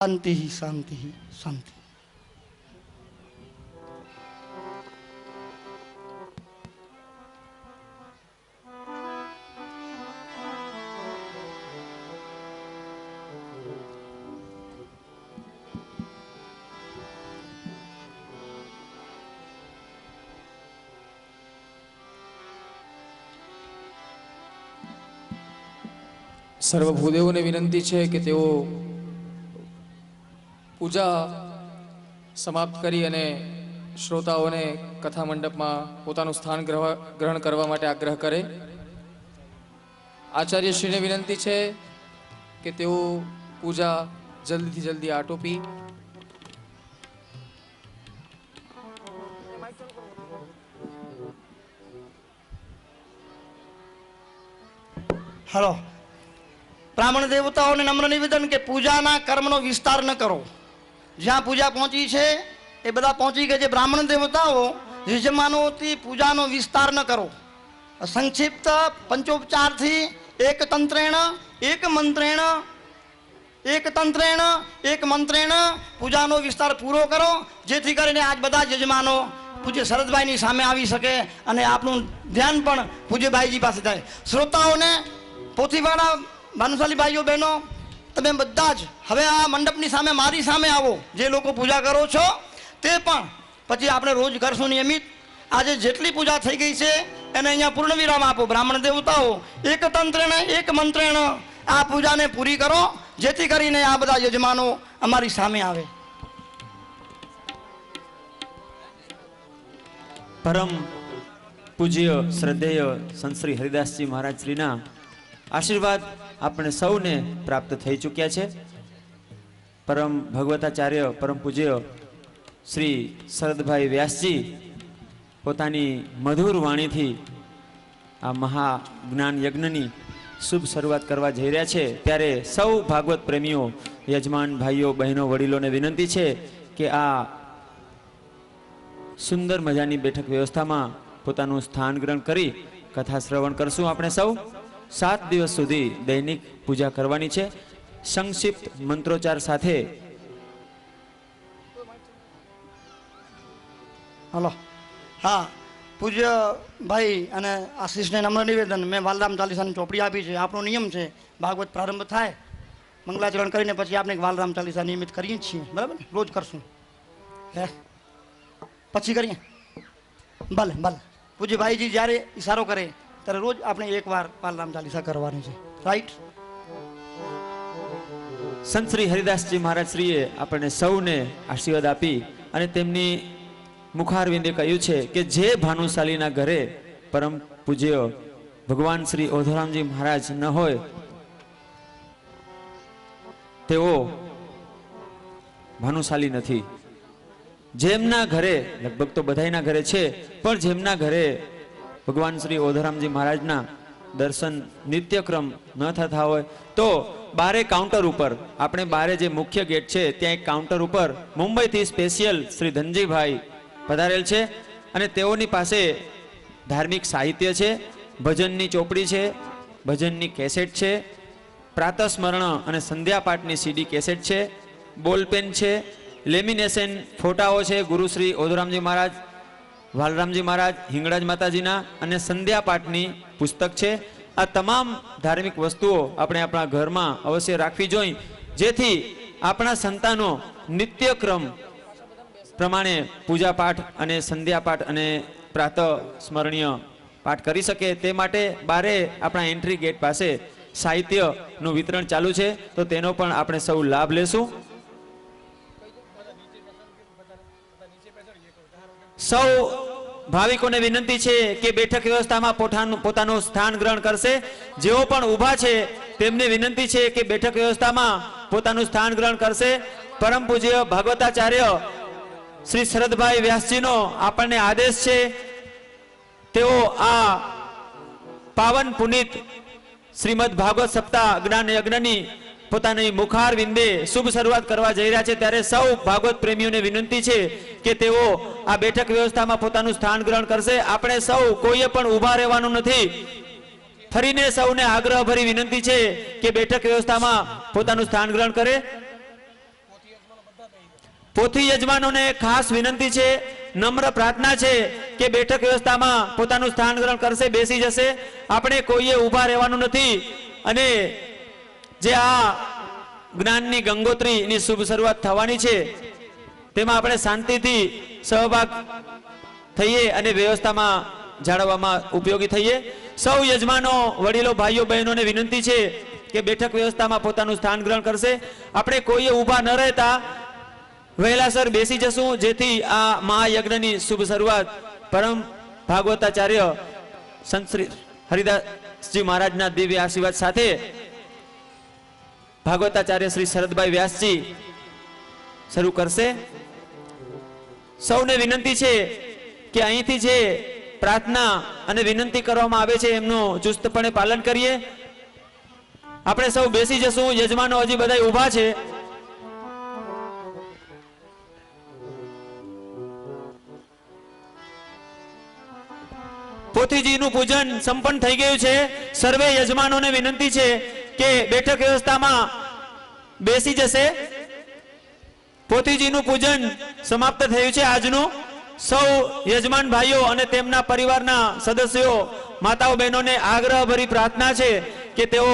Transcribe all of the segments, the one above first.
शांति ही शांति ही शांति। સર્વભૂદેવોને વિનંતી છે કે તેઓ પૂજા સમાપ્ત કરી અને શ્રોતાઓને કથા મંડપમાં પોતાનું સ્થાન ગ્રહણ કરવા માટે આગ્રહ કરે। આચાર્યશ્રીને વિનંતી છે કે તેઓ પૂજા જલ્દીથી જલ્દી આટોપી हेलो ब्राह्मण देवताओं ने नम्र निवेदन के पूजा ना कर्म नो विस्तार न करो। ज्यां पूजा पहुंची है ए बधा पहुंची गए। ब्राह्मण देवताओं यजमानों थी पूजा नो विस्तार न करो। संक्षिप्त पंचोपचार थी एक तंत्रेण एक मंत्रेण पूजा नो विस्तार पूरो करो, जेथी करीने आज बधा यजमानों पूज्य शरदभाई नी सामे आवी सके अने आपनु ध्यान पण पूज्य भाईजी पासे जाए। श्रोताओं ने पोथीवाड़ा भानुशाली भाईओ बहनों तमे बधा ज हवे आ मंडपनी सामे मारी सामे आवो। जे लोको पूजा करो छो ते पण पछी आपणे रोज करशुं नियमित। आजे जेटली पूजा थई गई छे एने अहींया पूर्ण विराम आपो। ब्राह्मण देवताओ एक तंत्रेण एक मंत्रेण आ पूजा ने पूरी करो, जेथी करीने आ बधा यजमानो अमारी सामे आवे। परम पूज्य श्रद्धेय संत श्री हरिदास जी महाराज श्रीना आशीर्वाद આપણે સૌને પ્રાપ્ત થઈ ચૂક્યા છે। પરમ ભગવતાચાર્ય પરમ પૂજ્ય શ્રી શરદભાઈ વ્યાસજી પોતાની મધુર વાણીથી આ મહા જ્ઞાન યજ્ઞની શુભ શરૂઆત કરવા જઈ રહ્યા છે, ત્યારે સૌ ભાગવત પ્રેમીઓ યજમાન ભાઈઓ બહેનો વડીલોને વિનંતી છે કે આ સુંદર મજાની બેઠક વ્યવસ્થામાં પોતાનું સ્થાન ગ્રહણ કરી કથા શ્રવણ કરશું। આપણે સૌ 7 દિવસ સુધી દૈનિક પૂજા કરવાની છે। સંક્ષિપ્ત મંત્રોચ્ચાર સાથે हेलो हाँ पूज्य भाई अने आशीष ने नम्र निवेदन मैं वालराम चालीसा चोपड़ी आपी है। आपनो नियम है भागवत प्रारंभ थाय मंगलाचरण करीने पछी आपणे वालराम चालीसा नियमित करीए छीए, बराबर ने? रोज करशुं हे पछी करीए भले भले। पूज्य भाईजी ज्यारे इशारो करे ત્યારે રોજ આપણે એકવાર વાલરામ ચાલીસા કરવાની છે, રાઈટ? સંત શ્રી હરિદાસજી મહારાજ શ્રીએ આપણને સૌને આશીર્વાદ આપી અને તેમની મુખારવિંદે કહ્યું છે કે જે ભાનુશાલીના ઘરે પરમ પૂજ્ય ભગવાન શ્રી ઓધરામજી મહારાજ ન હોય તેઓ ભાનુશાલી નથી। જેમના ઘરે લગભગ તો બધાયના ઘરે છે, પણ જેમના ઘરે ભગવાન શ્રી ઓધરામજી મહારાજના દર્શન નિત્યક્રમ ન થતા હોય તો બારે કાઉન્ટર ઉપર આપણે બારે જે મુખ્ય ગેટ છે ત્યાં એક કાઉન્ટર ઉપર મુંબઈથી સ્પેશિયલ શ્રી ધનજીભાઈ પધારેલ છે અને તેઓની પાસે ધાર્મિક સાહિત્ય છે, ભજનની ચોપડી છે, ભજનની કેસેટ છે, પ્રાતસ્મરણ અને સંધ્યાપાઠની સીડી કેસેટ છે, બોલપેન છે, લેમિનેશન ફોટાઓ છે ગુરુશ્રી ઓધરામજી મહારાજ, વાલરામજી મહારાજ, હિંગળાજ માતાજીના અને સંધ્યાપાઠની પુસ્તક છે। આ તમામ ધાર્મિક વસ્તુઓ આપણે આપણા ઘરમાં અવશ્ય રાખવી જોઈએ, જેથી આપણા સંતાનો નિત્યક્રમ પ્રમાણે પૂજા પાઠ અને સંધ્યાપાઠ અને પ્રાતઃ સ્મરણીય પાઠ કરી શકે। તે માટે બારે આપણા એન્ટ્રી ગેટ પાસે સાહિત્યનું વિતરણ ચાલુ છે, તો તેનો પણ આપણે સૌ લાભ લેશું। સૌ ભાવિકોને વિનંતી છે કે બેઠક વ્યવસ્થામાં પોતાનું સ્થાન ગ્રહણ કરશે। જેઓ પણ ઊભા છે તેમને વિનંતી છે કે બેઠક વ્યવસ્થામાં પોતાનું સ્થાન ગ્રહણ કરશે। પરમ પૂજ્ય ભાગવતાચાર્ય શ્રી શરદભાઈ વ્યાસજીનો આપણને આદેશ છે, તેઓ આ પાવન પુનિત શ્રીમદ ભાગવત સપ્તાહ જ્ઞાન યજ્ઞની પોતાની મુખાર વિંદે શુભ શરૂઆત કરવા જઈ રહ્યા છે, ત્યારે સૌ ભાગવત પ્રેમીઓને વિનંતી છે કે તેઓ આ બેઠક વ્યવસ્થામાં પોતાનું સ્થાન ગ્રહણ કરશે। આપણે સૌ કોઈએ પણ ઊભા રહેવાનું નથી। ફરીને સૌને આગ્રહ ભરી વિનંતી છે કે બેઠક વ્યવસ્થામાં પોતાનું સ્થાન ગ્રહણ કરે। પોથી યજમાનોને ખાસ વિનંતી છે, નમ્ર પ્રાર્થના છે કે બેઠક વ્યવસ્થામાં પોતાનું સ્થાન ગ્રહણ કરશે, બેસી જશે. આપણે કોઈએ ઊભા રહેવાનું નથી. અને જે આ જ્ઞાનની ગંગોત્રીની શુભ શરૂઆત થવાની છે તેમાં આપણે શાંતિથી સહભાગ થઈએ અને વ્યવસ્થામાં જાળવવામાં ઉપયોગી થઈએ. સૌ યજમાનો, વડીલો, ભાઈઓ, બહેનોને વિનંતી છે કે બેઠક વ્યવસ્થામાં પોતાનું સ્થાન ગ્રહણ કરશે. આપણે કોઈએ ઊભા ન રહેતા વહેલાસર બેસી જશું, જેથી આ મહાયજ્ઞની શુભ શરૂઆત પરમ ભાગવતાચાર્ય સંત શ્રી હરિદાસજી મહારાજના દિવ્ય આશીર્વાદ સાથે ભાગવતાચાર્ય શ્રી શરદભાઈ વ્યાસજી શરૂ કરશે. સૌને વિનંતી છે કે અહીંથી જે પ્રાર્થના અને વિનંતી કરવામાં આવે છે એમનું ચુસ્તપણે પાલન કરીએ. આપણે સૌ બેસી જશું. યજમાનો હજી બધા ઊભા છે. પોથીજીનું પૂજન સંપન્ન થઈ ગયું છે. સર્વે યજમાનોને વિનંતી છે કે બેઠક વ્યવસ્થામાં બેસી જશે. પોથીજીનું પૂજન સમાપ્ત થયું છે આજનું. સૌ યજમાન ભાઈઓ અને તેમના પરિવારના સદસ્યો, માતાઓ, બહેનોને આગ્રહભરી પ્રાર્થના છે કે તેઓ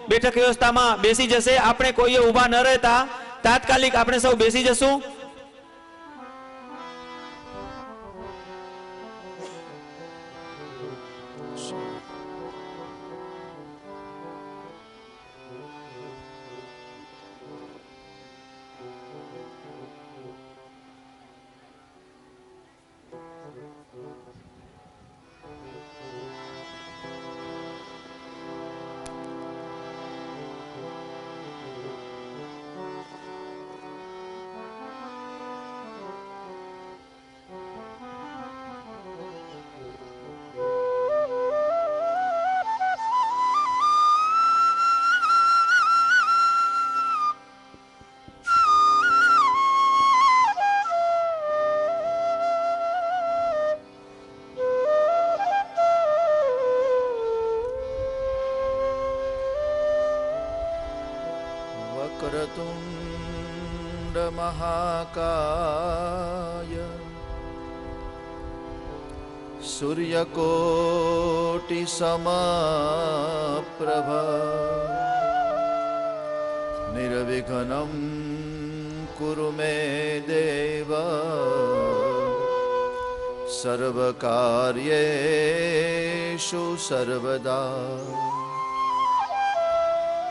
બેઠક વ્યવસ્થામાં બેસી જશે. આપણે કોઈએ ઊભા ન રહેતા તાત્કાલિક આપણે સૌ બેસી જશું. वक्रतुण्ड महाकाय सूर्यकोटि समप्रभ निर्विघ्नं कुरु मे देव सर्वकार्येषु सर्वदा.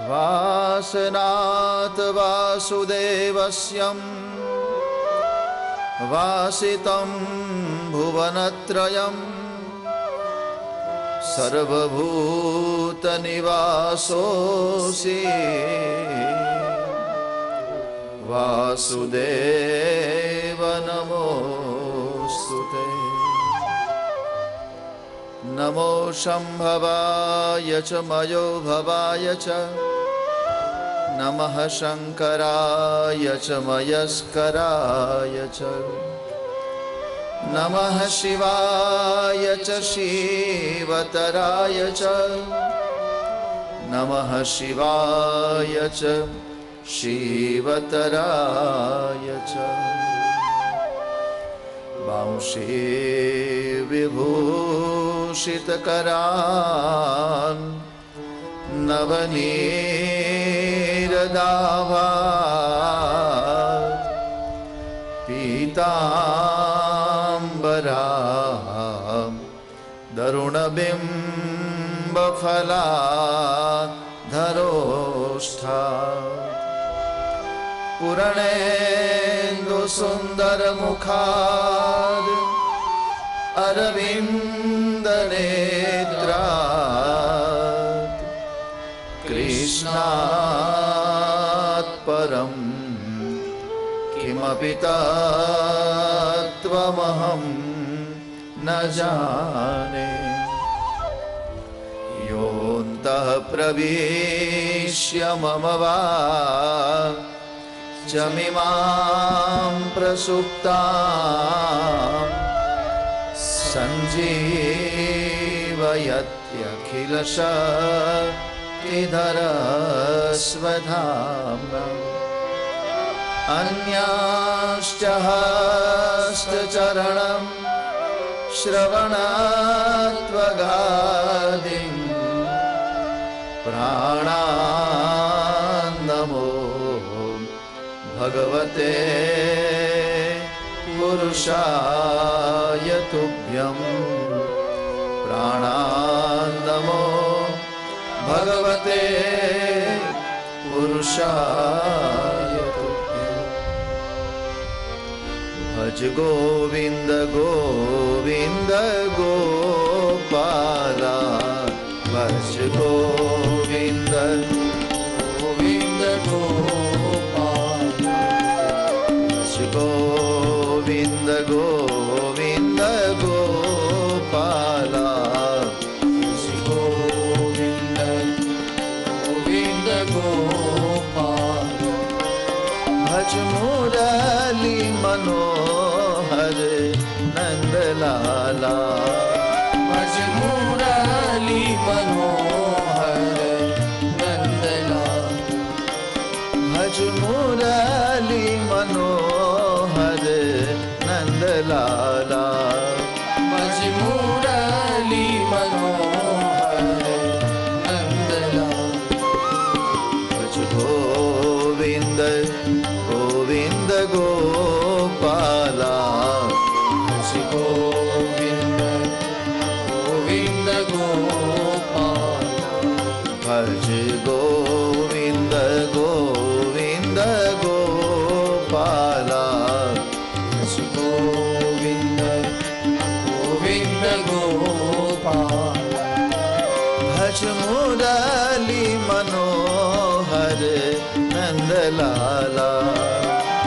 वासनात् वासुदेवस्यं वासितं भुवनत्रयं सर्वभूतनिवासोऽसि वासुदेव नमोऽस्तुते. नमो शम्भवाय च मयो भवाय च नमः शङ्कराय च मयस्कराय च नमः शिवाय च शिवतराय च नमः शिवाय च शिवतराय च. वांशे विभूषितकरान् नवनीरदाभात् पीताम्बरां दरुणबिम्बफलाधरोष्ठात् पूर्णेन्दुसुन्दरमुखाद् अरविन्दनेत्रात् कृष्णात् परं किमपि तत्त्वमहं न जाने. योऽन्तः प्रविश्य मम वाचमिमां प्रसुप्तां सञ्जीवयत्यखिलशक्तिधरस्वधाम्ना. अन्याश्च हस्तचरणं श्रवणात्वगादिं प्राणान्नमो भगवते पुरुषाय तुभ्यं प्राणान्नमो भगवते पुरुषाय तुभ्यं। भज गोविंद गोविंद गोपाला भज गोविंद गोविंद गोपाला भज गोविंद गोविंद गोपाला भज गोविंद गोविंद गोपाला भज मुरली मनोहर नंदलाला भज मुरली मनोहर नंदलाल भज मुरली मनोहर नंदलाला भज मुरली मनोहर नंदलाल भज गोविंद गोविंद गोपाला भज गोविंद गोविंद गोपाल भज गोविंद गोविंद गोपाला भज गोविंद गोविंद गोपाल भज मुरली मनोहर नंदलाला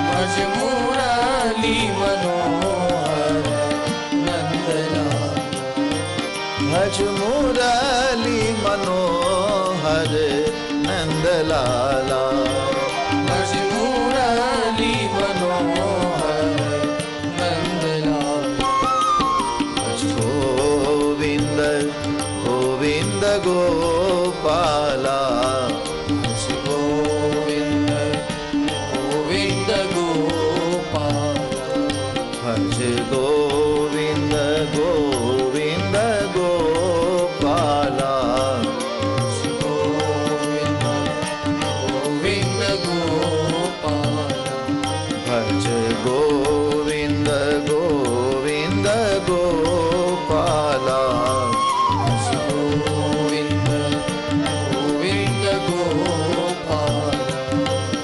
भज मुरली मनोहर नंदलाल भज मुरली मनोहर नंदलाला भज मुरली मनोहर नंदलाल भज गोविंद गोविंद गोपाला भज गोविंद गोविंद गोपाल भज गोविंद गोविंद गोपाला भज गोविंद गोविंद गोपाल भज गोविंद गोविंद गोपाला भज गोविंद गोविंद गोपाल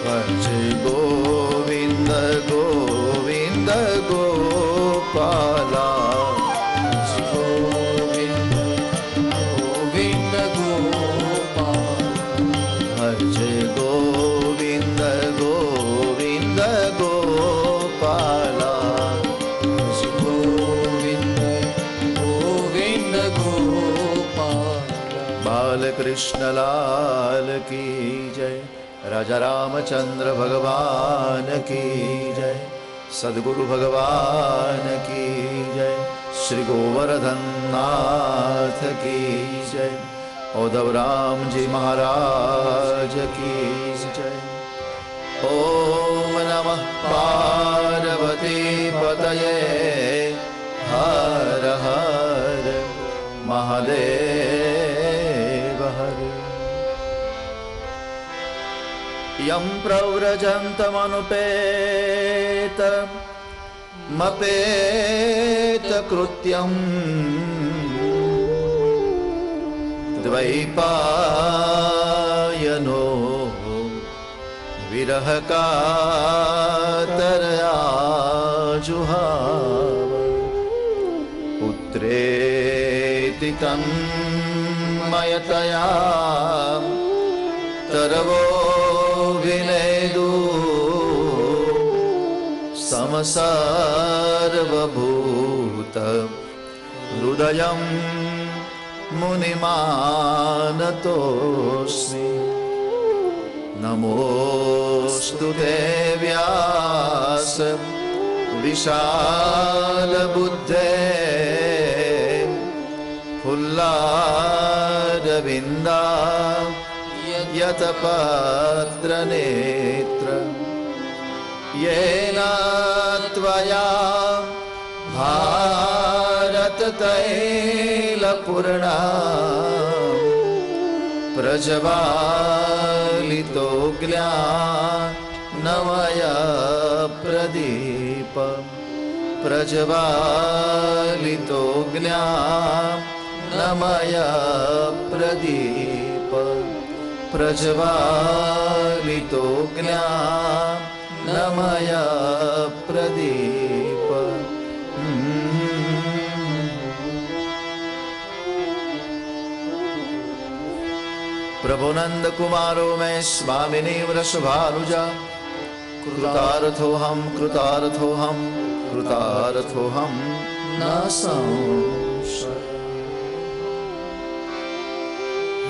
भज गोविंद गोविंद गोपाला भज गोविंद गोविंद गोपाल भज गोविंद गोविंद गोपाला भज गोविंद गोविंद गोपाल बालकृष्ण लाल की जय। राजा रामचंद्र भगवान की जय। सद्गुरु भगवान की जय। श्री गोवर्धन नाथ की जय। उद्धव राम जी महाराज की जय। ओम नमः पार्वती पतये हर हर महादेव हरे। यं प्रव्रजन्तमनुपेतमपेतकृत्यम् द्वैपायनो विरहकातरया जुहाव पुत्रेति तन्मयतया तरवो विनेदु समसर्वभूत हृदयं मुनिमानतोऽस्मि। नमोऽस्तु ते व्यास विशालबुद्धे फुल्लारविन्दा यतपत्रनेत्र येन त्वया भारत तैलपूर्णा प्रज्वालितो ज्ञानमय प्रदीप प्रज्वालितो ज्ञानमय प्रदीप प्रज्वालितो ज्ञानमय प्रदीप। प्रभुनंद कुमारो मैं स्वामिनी वृषभानुजा कृतार्थोऽहं कृतार्थोऽहं कृतार्थोऽहं न संशय।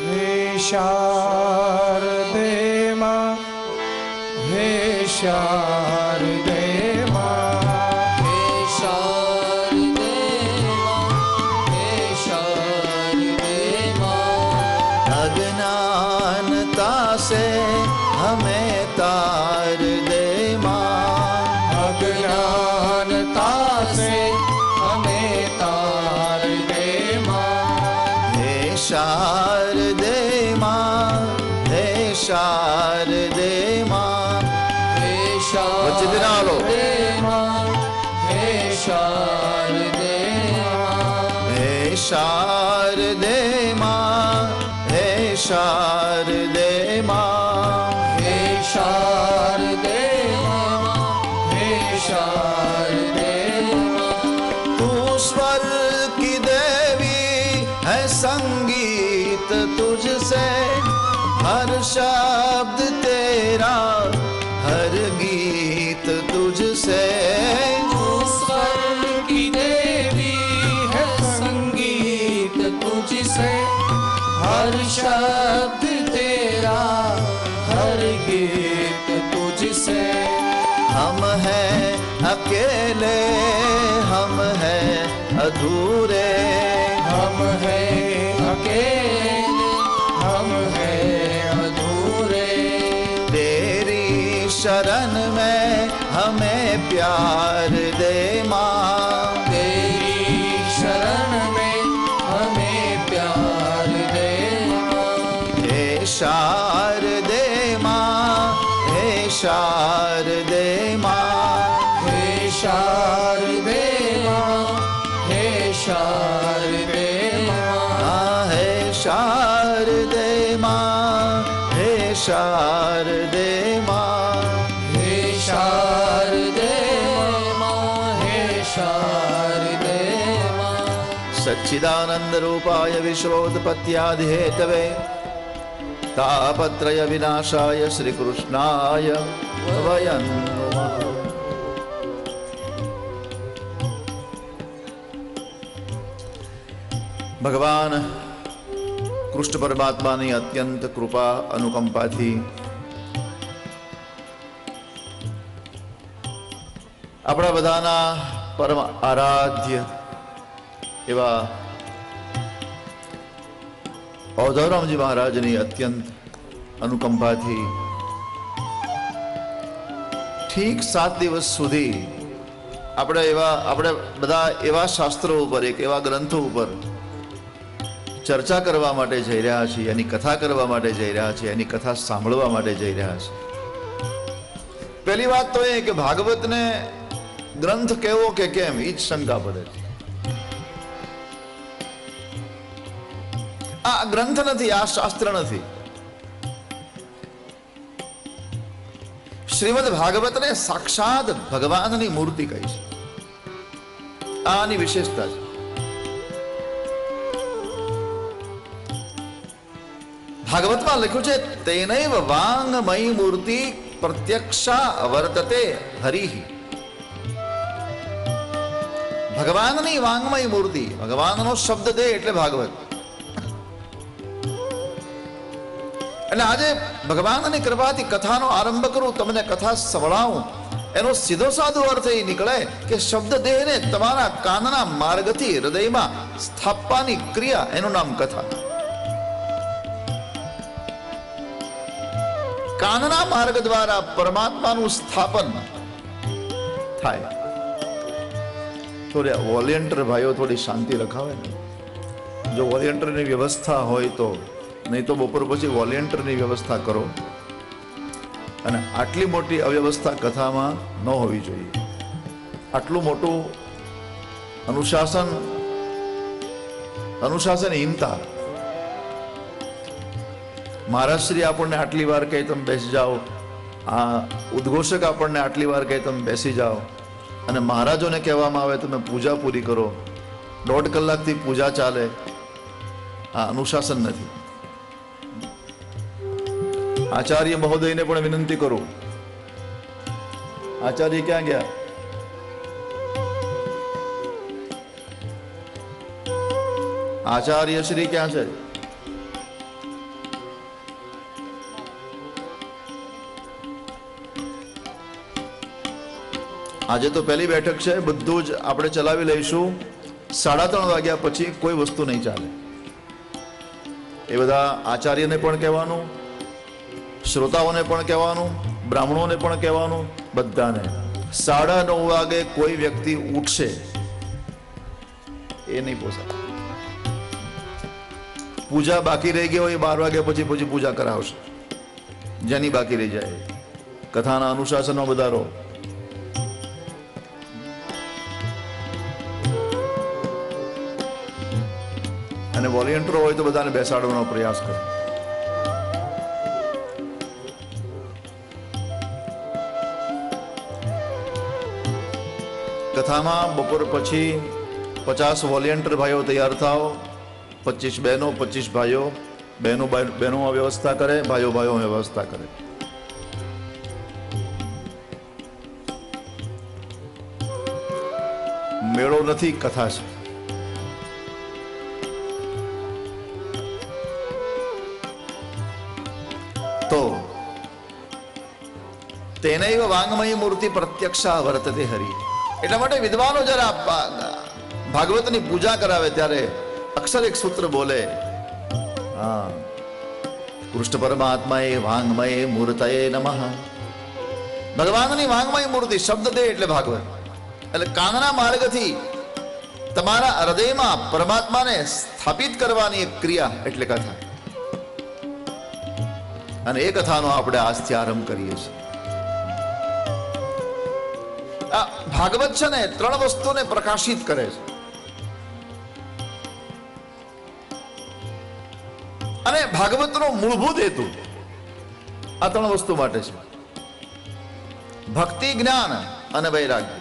हे शारदे मां, हे शारदे मां, हे शारदे मां, हे शारदे मां, अज्ञानता से हमें तार दे मां, अज्ञानता से हमें तार दे मां। हे शारदे मां, हे शारदे मां, हे बच्चे दिन आ लो। शारदे मां, हे शारदे मां, हे शारदे मां, हे शारदे मां, हे शारदे मां, हे शारदे मां, तू स्वर की देवी है, संगीत तुझसे हर शब्द तेरा, हर गीत तुझसे। स्वर की देवी है, संगीत तुझसे हर शब्द तेरा, हर गीत तुझसे। हम हैं अकेले, हम हैं अधूरे, हम हैं अकेले, हम हैं अधूरे। तेरी शरण में हमें प्यार दे मां, तेरी शरण में हमें प्यार दे मां। हे शारदे मां, हे शारदे मां, हे शारदे मां, हे शारदे मां, हे शारदे मां, हे शारदे मां, हे शारदे मां, हे शारदे मां। सच्चिदानंद रूपाय विश्वोत्पत्त्यादिहेतवे तापत्रय विनाशाय श्री कृष्णाय वयं नमः। भगवान કૃષ્ણ પરમાત્માની અત્યંત કૃપા અનુકંપાથી આપણા બધાના પરમ આરાધ્ય એવા અવધવરામજી મહારાજની અત્યંત અનુકંપાથી ઠીક 7 દિવસ સુધી આપણે બધા એવા શાસ્ત્રો ઉપર એક એવા ગ્રંથો ઉપર ચર્ચા કરવા માટે જઈ રહ્યા છીએ, એની કથા કરવા માટે જઈ રહ્યા છીએ, એની કથા સાંભળવા માટે જઈ રહ્યા છીએ. પહેલી વાત તો એ કે ભાગવતને ગ્રંથ કેવો કે કેમ એ જ શંકા પડે છે. આ ગ્રંથ નથી, આ શાસ્ત્ર નથી. શ્રીમદ ભાગવતને સાક્ષાત ભગવાનની મૂર્તિ કહી છે. આની વિશેષતા છે. ભાગવતમાં લખ્યું છે તેનૈવ વાંગમયી મૂર્તિ પ્રત્યક્ષા વર્તતે હરિ. ભગવાનની વાંગમય મૂર્તિ, ભગવાનનો શબ્દ દે એટલે ભાગવત. એટલે આજે ભગવાનની કૃપાથી કથાનો આરંભ કરું, તમને કથા સંભળાવું, એનો સીધો સાધો અર્થ એ નીકળે કે શબ્દ દેહને તમારા કાનના માર્ગથી હૃદયમાં સ્થાપવાની ક્રિયા, એનું નામ કથા. કાનના માર્ગ દ્વારા પરમાત્માનું સ્થાપન થાય. થોડી વોલેન્ટિયર ભાઈઓ થોડી શાંતિ રખાવે ને. જો વોલેન્ટિયરની વ્યવસ્થા હોય તો, નહીં તો બપોર પછી વોલેન્ટિયરની વ્યવસ્થા કરો. અને આટલી મોટી અવ્યવસ્થા કથામાં ન હોવી જોઈએ. આટલું મોટું અનુશાસનહીનતા. મહારાજશ્રી આપણને આટલી વાર કહે તમે બેસી જાઓ, આ ઉદ્ઘોષક આપણને આટલી વાર કહે તમે બેસી જાઓ, અને મહારાજોને કહેવામાં આવે તમે પૂજા પૂરી કરો. 1.5 કલાકથી પૂજા ચાલે. આ અનુશાસન નથી. આચાર્ય મહોદયને પણ વિનંતી કરું. આચાર્ય ક્યાં ગયા? આચાર્ય શ્રી ક્યાં છે? આજે તો પહેલી બેઠક છે. બધું જ આપણે ચલાવી લઈશું. 3:30 વાગ્યા પછી કોઈ વસ્તુ નહીં ચાલે. એ બધા આચાર્યને પણ કહેવાનું, શ્રોતાઓને પણ કહેવાનું, બ્રાહ્મણોને પણ કહેવાનું, બધાને 9:30 વાગે કોઈ વ્યક્તિ ઉઠશે એ નહીં પોસાય. પૂજા બાકી રહી ગઈ હોય 12 વાગ્યા પછી પૂજા કરાવશે. જેની બાકી રહી જાય. કથાના અનુશાસનમાં વધારો. અને વોલેન્ટિયર હોય તો બધાને બેસાડવાનો પ્રયાસ કરો. કથામાં બપોર પછી 50 વોલેન્ટિયર ભાઈઓ તૈયાર થાઓ. 25 બહેનો, 25 ભાઈઓ. બહેનો વ્યવસ્થા કરે, ભાઈઓ વ્યવસ્થા કરે. મેળો નથી, કથા છે. તો તેનૈવ વાંગમયી મૂર્તિ પ્રત્યક્ષા વર્તતે હરિ. એટલા માટે વિદ્વાનો જરા ભાગવતની પૂજા કરાવે ત્યારે અક્ષર એક સૂત્ર બોલે. હા, કૃષ્ણ પરમાત્માએ વાંગમયે મૂર્તયે નમઃ. ભગવાનની વાંગમય મૂર્તિ શબ્દ દે એટલે ભાગવત. એટલે કાનના માર્ગથી તમારા હૃદયમાં પરમાત્માને સ્થાપિત કરવાની એક ક્રિયા એટલે કથા. અને એ કથાનો આપણે આજથી આરંભ કરીએ છીએ. આ ભાગવત છે ને 3 વસ્તુને પ્રકાશિત કરે છે. અને ભાગવતનો મૂળભૂત હેતુ આ 3 વસ્તુ માટે છે. ભક્તિ, જ્ઞાન અને વૈરાગ્ય.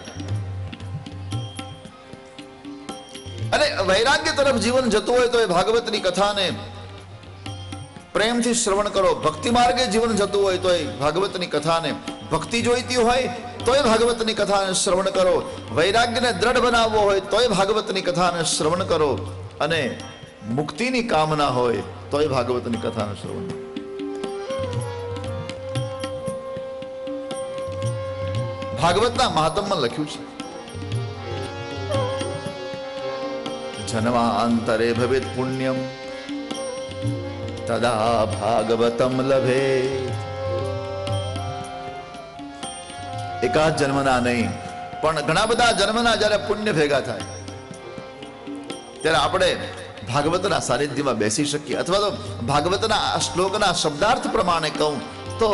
અને વૈરાગ્ય તરફ જીવન જતું હોય તો એ ભાગવતની કથાને પ્રેમથી શ્રવણ કરો. ભક્તિ માર્ગે જીવન જતું હોય તો એ ભાગવતની કથાને, ભક્તિ જોઈતી હોય તો એ ભાગવતની કથાને શ્રવણ કરો. વૈરાગ્યને દ્રઢ બનાવવો હોય તો એ ભાગવતની કથાને શ્રવણ કરો. અને મુક્તિની કામના હોય તો એ ભાગવતની કથાને શ્રવણ. ભાગવતના મહાત્મ્યમાં લખ્યું છે, જન્માંતરે ભવેત પુણ્યમ તદા ભાગવતમ લભે. એકાદ જન્મના નહીં પણ ઘણા બધા જન્મના જ્યારે પુણ્ય ભેગા થાય ત્યારે આપણે ભાગવતના સાનિધ્યમાં બેસી શકીએ. અથવા તો ભાગવતના આ શ્લોકના શબ્દાર્થ પ્રમાણે કહું તો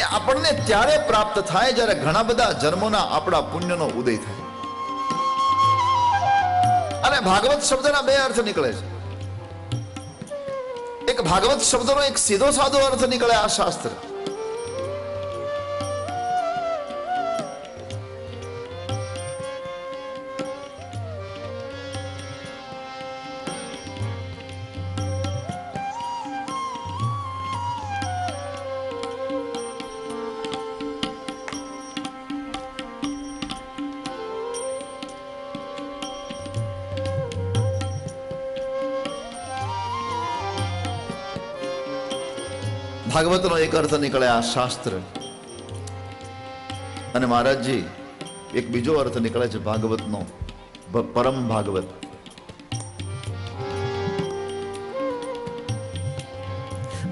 એ આપણને ત્યારે પ્રાપ્ત થાય જ્યારે ઘણા બધા જન્મોના આપણા પુણ્યનો ઉદય થાય. અને ભાગવત શબ્દના 2 અર્થ નીકળે છે. એક ભાગવત શબ્દનો એક સીધો સાધો અર્થ નીકળે આ શાસ્ત્ર. ભાગવતનો એક અર્થ નીકળે આ શાસ્ત્ર. અને મહારાજજી એક બીજો અર્થ નીકળે છે ભાગવતનો, પરમ ભાગવત.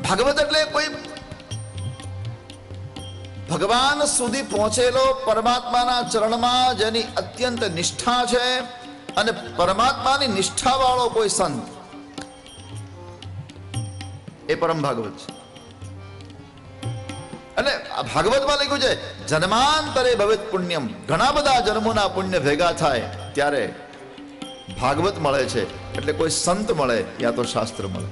ભાગવત એટલે કોઈ ભગવાન સુધી પહોંચેલો, પરમાત્માના ચરણમાં જેની અત્યંત નિષ્ઠા છે, અને પરમાત્માની નિષ્ઠા વાળો કોઈ સંત, એ પરમ ભાગવત છે. અને આ ભાગવતમાં લખ્યું છે જન્માંતરે ભવેત પુણ્યમ, ઘણા બધા જન્મોના પુણ્ય ભેગા થાય ત્યારે ભાગવત મળે છે. એટલે કોઈ સંત મળે યા તો શાસ્ત્ર મળે.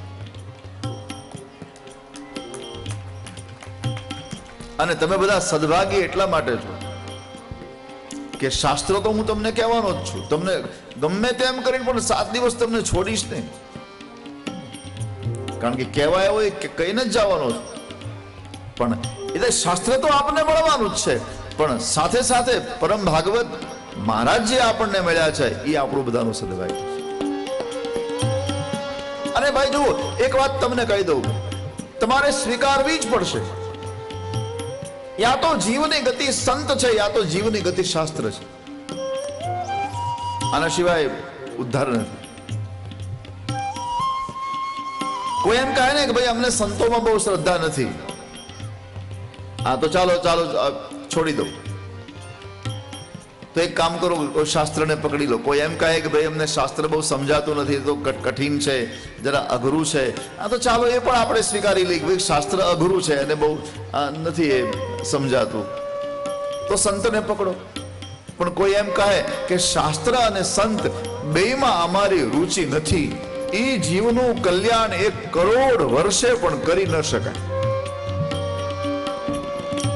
અને તમે બધા સદભાગી એટલા માટે છો કે શાસ્ત્રો તો હું તમને કહેવાનો જ છું. તમને ગમે તેમ કરીને પણ 7 દિવસ તમને છોડીશ નહીં, કારણ કે કહેવાય હોય કે કહીને જ જવાનો છું. પણ એટલે શાસ્ત્ર તો આપણને મળવાનું જ છે, પણ સાથે સાથે પરમ ભાગવત મહારાજ જે આપણને મળ્યા છે એ આપણું બધાનું સદભાગ્ય છે. અને ભાઈ જુઓ, એક વાત તમને કહી દઉં, તમારે સ્વીકારવી જ પડશે. યા તો જીવની ગતિ સંત છે, યા તો જીવની ગતિ શાસ્ત્ર છે. આના સિવાય ઉદ્ધાર નથી. કોઈ એમ કહે ને કે ભાઈ અમને સંતોમાં બહુ શ્રદ્ધા નથી, હા તો ચાલો છોડી દો. તો એક કામ કરો, કોઈ શાસ્ત્રને પકડી લો. કોઈ એમ કહે કે ભાઈ અમને શાસ્ત્ર બહુ સમજાતું નથી, તો કઠિન છે, જરા અઘરું છે, હા તો ચાલો એ પણ આપણે સ્વીકારી લઈએ કે શાસ્ત્ર અઘરું છે અને બહુ નથી એ સમજાતું, તો સંતને પકડો. પણ કોઈ એમ કહે કે શાસ્ત્ર અને સંત બેયમાં અમારી રુચિ નથી, એ જીવનું કલ્યાણ 1 કરોડ વર્ષે પણ કરી ન શકાય.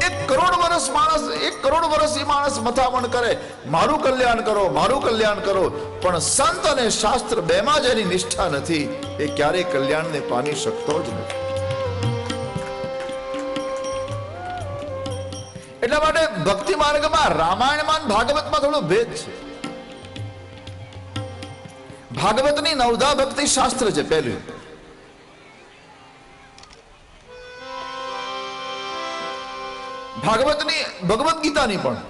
1 કરોડ વર્ષ માણસ, 1 કરોડ વર્ષ એ માણસ મથામણ કરે, મારું કલ્યાણ કરો, મારું કલ્યાણ કરો, પણ સંત અને શાસ્ત્ર બેમાં જેની નિષ્ઠા નથી એ ક્યારેય કલ્યાણને પામી શકતો જ નથી. એટલા માટે ભક્તિ માર્ગમાં રામાયણમાં ભાગવતમાં થોડો ભેદ છે. ભાગવતની 9 ભક્તિ શાસ્ત્ર છે પહેલું. ભાગવતની ભગવદ્ ગીતાની પણ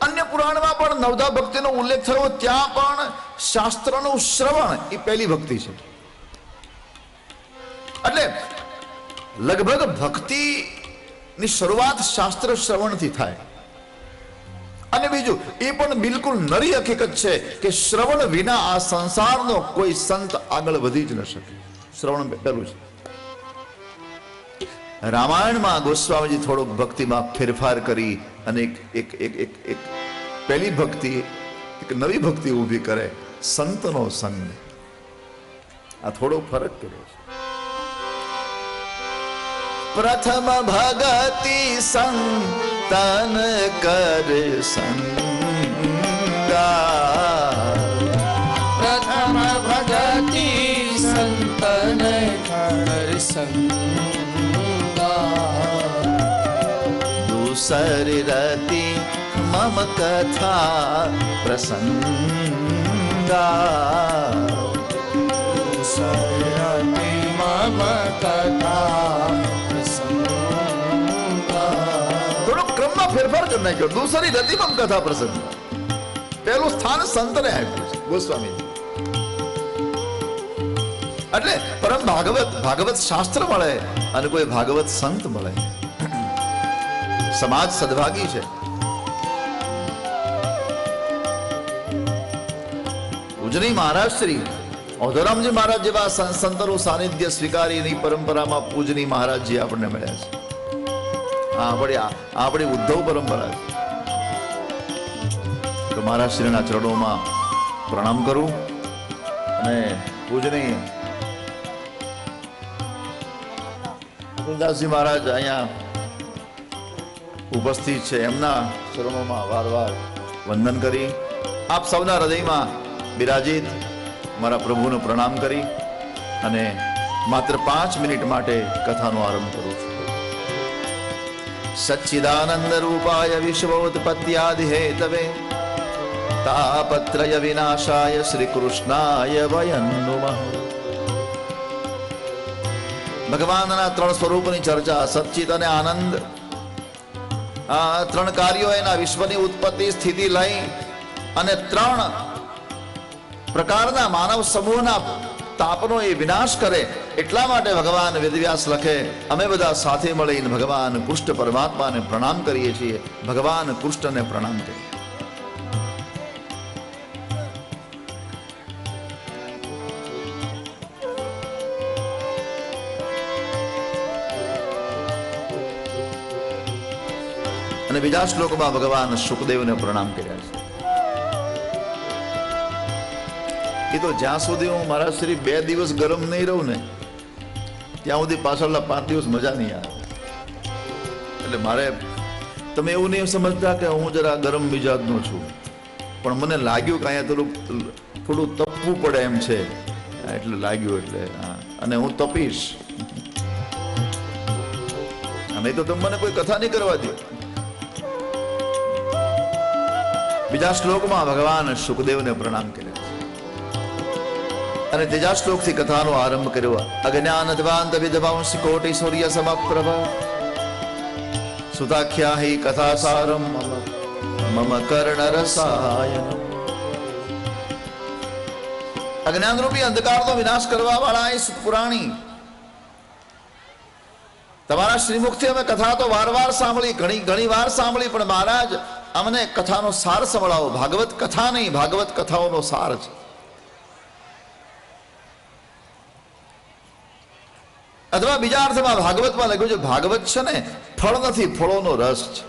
અન્ય પુરાણમાં પણ 9 ભક્તિનો ઉલ્લેખ થયો, ત્યાં પણ શાસ્ત્રનું શ્રવણ એ પહેલી ભક્તિ છે. એટલે લગભગ ભક્તિ ની શરૂઆત શાસ્ત્ર શ્રવણથી થાય. અને બીજું એ પણ બિલકુલ નરી હકીકત છે કે શ્રવણ વિના આ સંસારનો કોઈ સંત આગળ વધી જ ન શકે. શ્રવણ પહેલું છે. રામાયણમાં ગોસ્વામીજી થોડોક ભક્તિમાં ફેરફાર કરી અને એક પહેલી ભક્તિ, એક નવી ભક્તિ ઊભી કરે, સંતનો સંગ. આ થોડો ફરક કર્યો છે. પ્રથમ ભગતિ સંતન કર સંગા, પ્રથમ ભગતિ સંતન કર સંગા, દૂસર રતિ મમ કથા પ્રસંગા, દૂસર રતિ મમ કથા પ્રસંગા. થોડો ક્રમમાં ફેરફાર કરી નાખ્યો. દૂસરી રતિ મમ કથા પ્રસંગ, પહેલું સ્થાન સંતને આપ્યું છે ગોસ્વામી. એટલે પરમ ભાગવત શાસ્ત્ર મળે અને કોઈ ભાગવત સંત મળે, સમાજ સદભાગી છે. પૂજનીય મહારાજ શ્રી ઓધોરામજી મહારાજ જેવા સંતોનું સાનિધ્ય સ્વીકારીની પરંપરામાં પૂજનીય મહારાજજી આપણને મળ્યા છે. આપણી ઉદ્ધવ પરંપરા છે. તો મહારાજ શ્રીના ચરણોમાં પ્રણામ કરું અને પૂજનીય દાસજી મહારાજ અહીંયા ઉપસ્થિત છે, એમના ચરણોમાં વારવાર વંદન કરી આપ સૌના હૃદયમાં બિરાજિત મારા પ્રભુનો પ્રણામ કરી અને માત્ર 5 મિનિટ માટે કથાનો આરંભ કરું છું. સચ્ચિદાનંદ રૂપાય વિશ્વોત્પત્યાદિ હેતવે તાપત્રય વિનાશાય શ્રી કૃષ્ણાય વયં નમઃ. ભગવાનના 3 સ્વરૂપની ચર્ચા, સચ્ચિત અને આનંદ, આ 3 કાર્યો એના વિશ્વની ઉત્પત્તિ, સ્થિતિ, લય અને 3 પ્રકારના માનવ સમૂહના તાપનો એ વિનાશ કરે. એટલા માટે ભગવાન વેદવ્યાસ લખે, અમે બધા સાથે મળીને ભગવાન કૃષ્ણ પરમાત્માને પ્રણામ કરીએ છીએ. ભગવાન કૃષ્ણને પ્રણામ કરીએ. અને બીજા શ્લોકમાં ભગવાન સુખદેવને પ્રણામ કર્યા છે. એ તો જ્યાં સુધી હું મારા શરીર 2 દિવસ ગરમ નહીં રહું ને ત્યાં સુધી પાછળના 5 દિવસ મજા નહીં આવે. એટલે મારે તમે એવું નહીં સમજતા કે હું જરા ગરમ મિજાજનો છું, પણ મને લાગ્યું કે અહીંયા થોડું તપવું પડે એમ છે, એટલે લાગ્યું. એટલે હા, અને હું તપીશ. નહીં તો તમે મને કોઈ કથા નહીં કરવા દો. બીજા શ્લોકમાં ભગવાન સુખદેવને પ્રણામ કર્યા અને ત્રીજા શ્લોકથી કથાનો આરંભ કર્યો. અજ્ઞાન દ્વાંત વિદ્વાંસી કોટી સૂર્ય સમપ્રભ સુતાખ્યા હિ કથા સારમ મમ કર્ણ રસાયન. અજ્ઞાન રૂપી અંધકારનો વિનાશ કરવા વાળા એ પુરાણી, તમારા શ્રીમુખથી અમે કથા તો વાર સાંભળી, ઘણી વાર સાંભળી, પણ મહારાજ અમને કથાનો સાર સંભળાવો. ભાગવત કથા નહીં, ભાગવત કથાઓનો સાર છે. અથવા બીજા અર્થમાં ભાગવતમાં લખ્યું છે, ભાગવત છે ને ફળ નથી, ફળોનો રસ છે.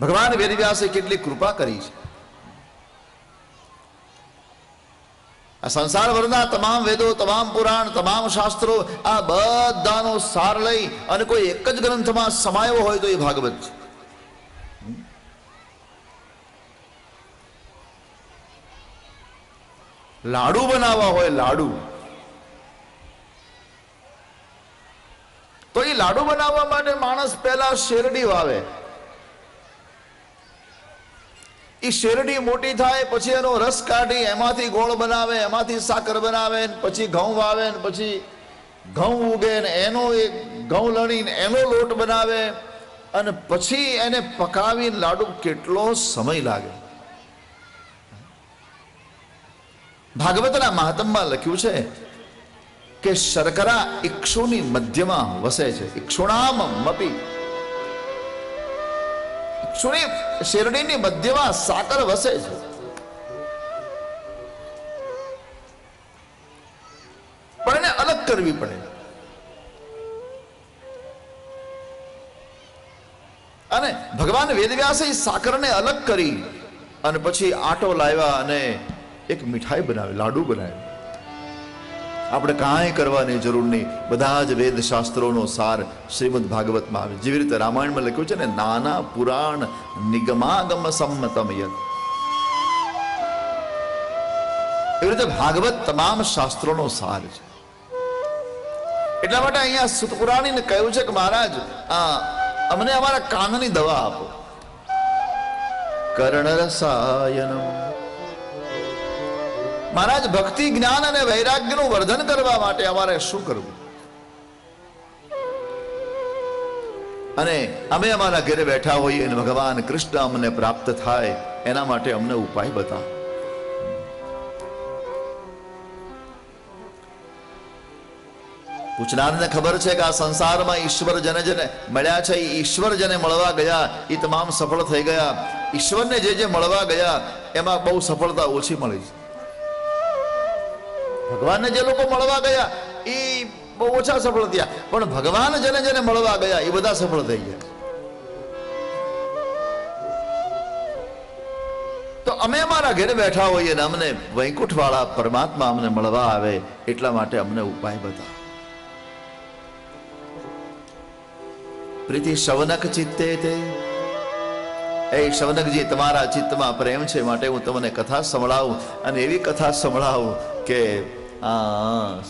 ભગવાન વેદવ્યાસે કેટલી કૃપા કરી છે. આ સંસાર ભરના તમામ વેદો, તમામ પુરાણ, તમામ શાસ્ત્રો, આ બધાનો સાર લઈ અને કોઈ એક જ ગ્રંથમાં સમાયો હોય તો એ ભાગવત છે. લાડુ બનાવવા હોય, લાડુ, તો એ લાડુ બનાવવા માટે માણસ પહેલા શેરડી વાવે. એ શેરડી મોટી થાય પછી એનો રસ કાઢી એમાંથી ગોળ બનાવે, એમાંથી સાકર બનાવે, પછી ઘઉં વાવે, પછી ઘઉં ઉગે ને એનો એક ઘઉં લણીને એનો લોટ બનાવે અને પછી એને પકાવીને લાડુ. કેટલો સમય લાગે. ભાગવતના મહાત્મ્યમાં લખ્યું છે કે શર્કરા ઇક્ષુની મધ્યમાં વસે છે. ઇક્ષુણામ મપી, શેરડીની મધ્યમાં સાકર વસે છે. પણ એને અલગ કરવી પડે. અને ભગવાન વેદવ્યાસે સાકરને અલગ કરી અને પછી આટો લાવ્યા અને એક મીઠાઈ બનાવી, લાડુ બનાવી. આપણે કાંઈ કરવાની જરૂર નહીં. બધા જ વેદ શાસ્ત્રોનો સાર શ્રીમદ ભાગવતમાં આવે. જેવી રીતે રામાયણમાં લખ્યું છે ને, નાના પુરાણ નિગમાગમ સંમતમ યત, એવી રીતે ભાગવત તમામ શાસ્ત્રોનો સાર છે. એટલા માટે અહીંયા સુત પુરાણીને કહ્યું છે કે મહારાજ અમને અમારા કાનની દવા આપો. કર્ણ રસાયનમ. મહારાજ ભક્તિ, જ્ઞાન અને વૈરાગ્યનું વર્ધન કરવા માટે અમારે શું કરવું? અને અમે અમારા ઘરે બેઠા હોઈએ અને ભગવાન કૃષ્ણ અમને પ્રાપ્ત થાય એના માટે અમને ઉપાય બતાવો. પૂછનારને ખબર છે કે આ સંસારમાં ઈશ્વર જેને મળ્યા છે, ઈશ્વર જેને મળવા ગયા એ તમામ સફળ થઈ ગયા. ઈશ્વરને જે મળવા ગયા એમાં બહુ સફળતા ઓછી મળી છે. ભગવાનને જે લોકો મળવા ગયા એ બહુ ઓછા સફળ થયા, પણ ભગવાન જેને મળવા ગયા એ બધા સફળ થઈ ગયા. તો અમે અમારા ઘરે બેઠા હોઈએ ને અમને વૈકુંઠ વાળા પરમાત્મા અમને મળવા આવે એટલા માટે અમને ઉપાય બતાવો. પ્રીતિ શવનક ચિત્તે તે, એ શવનકજી તમારા ચિત્તમાં પ્રેમ છે માટે હું તમને કથા સંભળાવું, અને એવી કથા સંભળાવું કે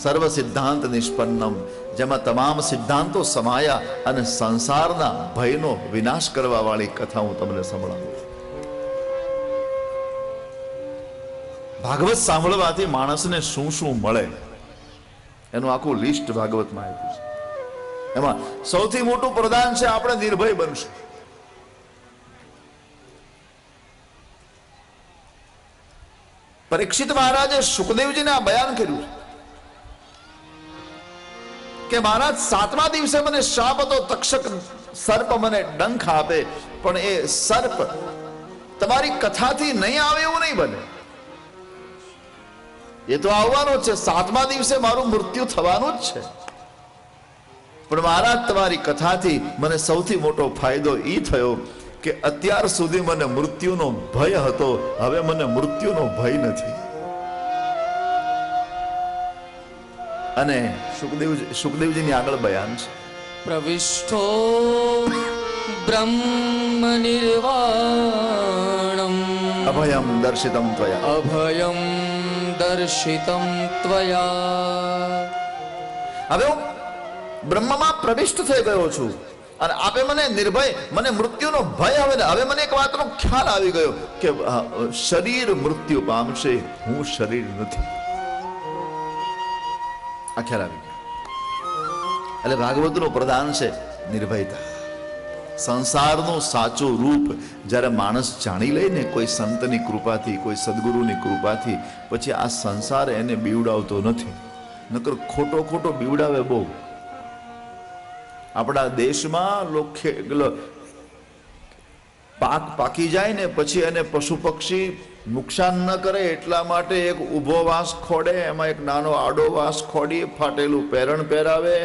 સર્વ સિદ્ધાંત નિષ્પન્નમ, જેમાં તમામ સિદ્ધાંતો સમાયા અને સંસારના ભયનો વિનાશ કરવા વાળી કથા હું તમને સંભળાવું. ભાગવત સાંભળવાથી માણસને શું શું મળે એનું આખું લિસ્ટ ભાગવતમાં આપ્યું છે. એમાં સૌથી મોટું પ્રદાન છે આપણે નિર્ભય બનશું. પરીક્ષિત મહારાજે સુખદેવજીને આ બયાન કર્યું કે મહારાજ 7મા દિવસે મને શાપ હતો, તક્ષક સર્પ મને ડંખ આપે, પણ એ સર્પ તમારી કથાથી નહીં આવે એવું નહીં બને. એ તો આવવાનો જ છે, 7મા દિવસે મારું મૃત્યુ થવાનું જ છે. પણ મહારાજ તમારી કથાથી મને સૌથી મોટો ફાયદો એ થયો કે અત્યાર સુધી મને મૃત્યુનો ભય હતો, હવે મને મૃત્યુનો ભય નથી. અને સુખદેવજીની આગળ બયાન છે, પ્રવિષ્ટો બ્રહ્મ નિર્વાણમ અભયમ દર્શિતમ ત્વયા. અભયમ દર્શિતમ ત્વયા. હવે હું બ્રહ્મમાં પ્રવિષ્ટ થઈ ગયો છું અને આપે મને નિર્ભય, મને મૃત્યુનો ભય હવે મને એક વાતનો ખ્યાલ આવી ગયો કે શરીર મૃત્યુ પામશે, હું શરીર નથી. આ ખ્યાલ આવી ગયો. એટલે ભાગવતનું પ્રધાન છે નિર્ભયતા. સંસારનું સાચું રૂપ જ્યારે માણસ જાણી લે ને, કોઈ સંતની કૃપાથી, કોઈ સદગુરુની કૃપાથી, પછી આ સંસાર એને બીવડાવતો નથી. નકર ખોટો ખોટો બીવડાવે બહુ. આપણા દેશમાં પાક પાકી જાય ને પછી એને પશુ પક્ષી નુકસાન ન કરે એટલા માટે એક ઊભો વાંસ ખોડે, એમાં એક નાનો આડો વાંસ ખોડી ફાટેલું પેરણ પહેરાવે,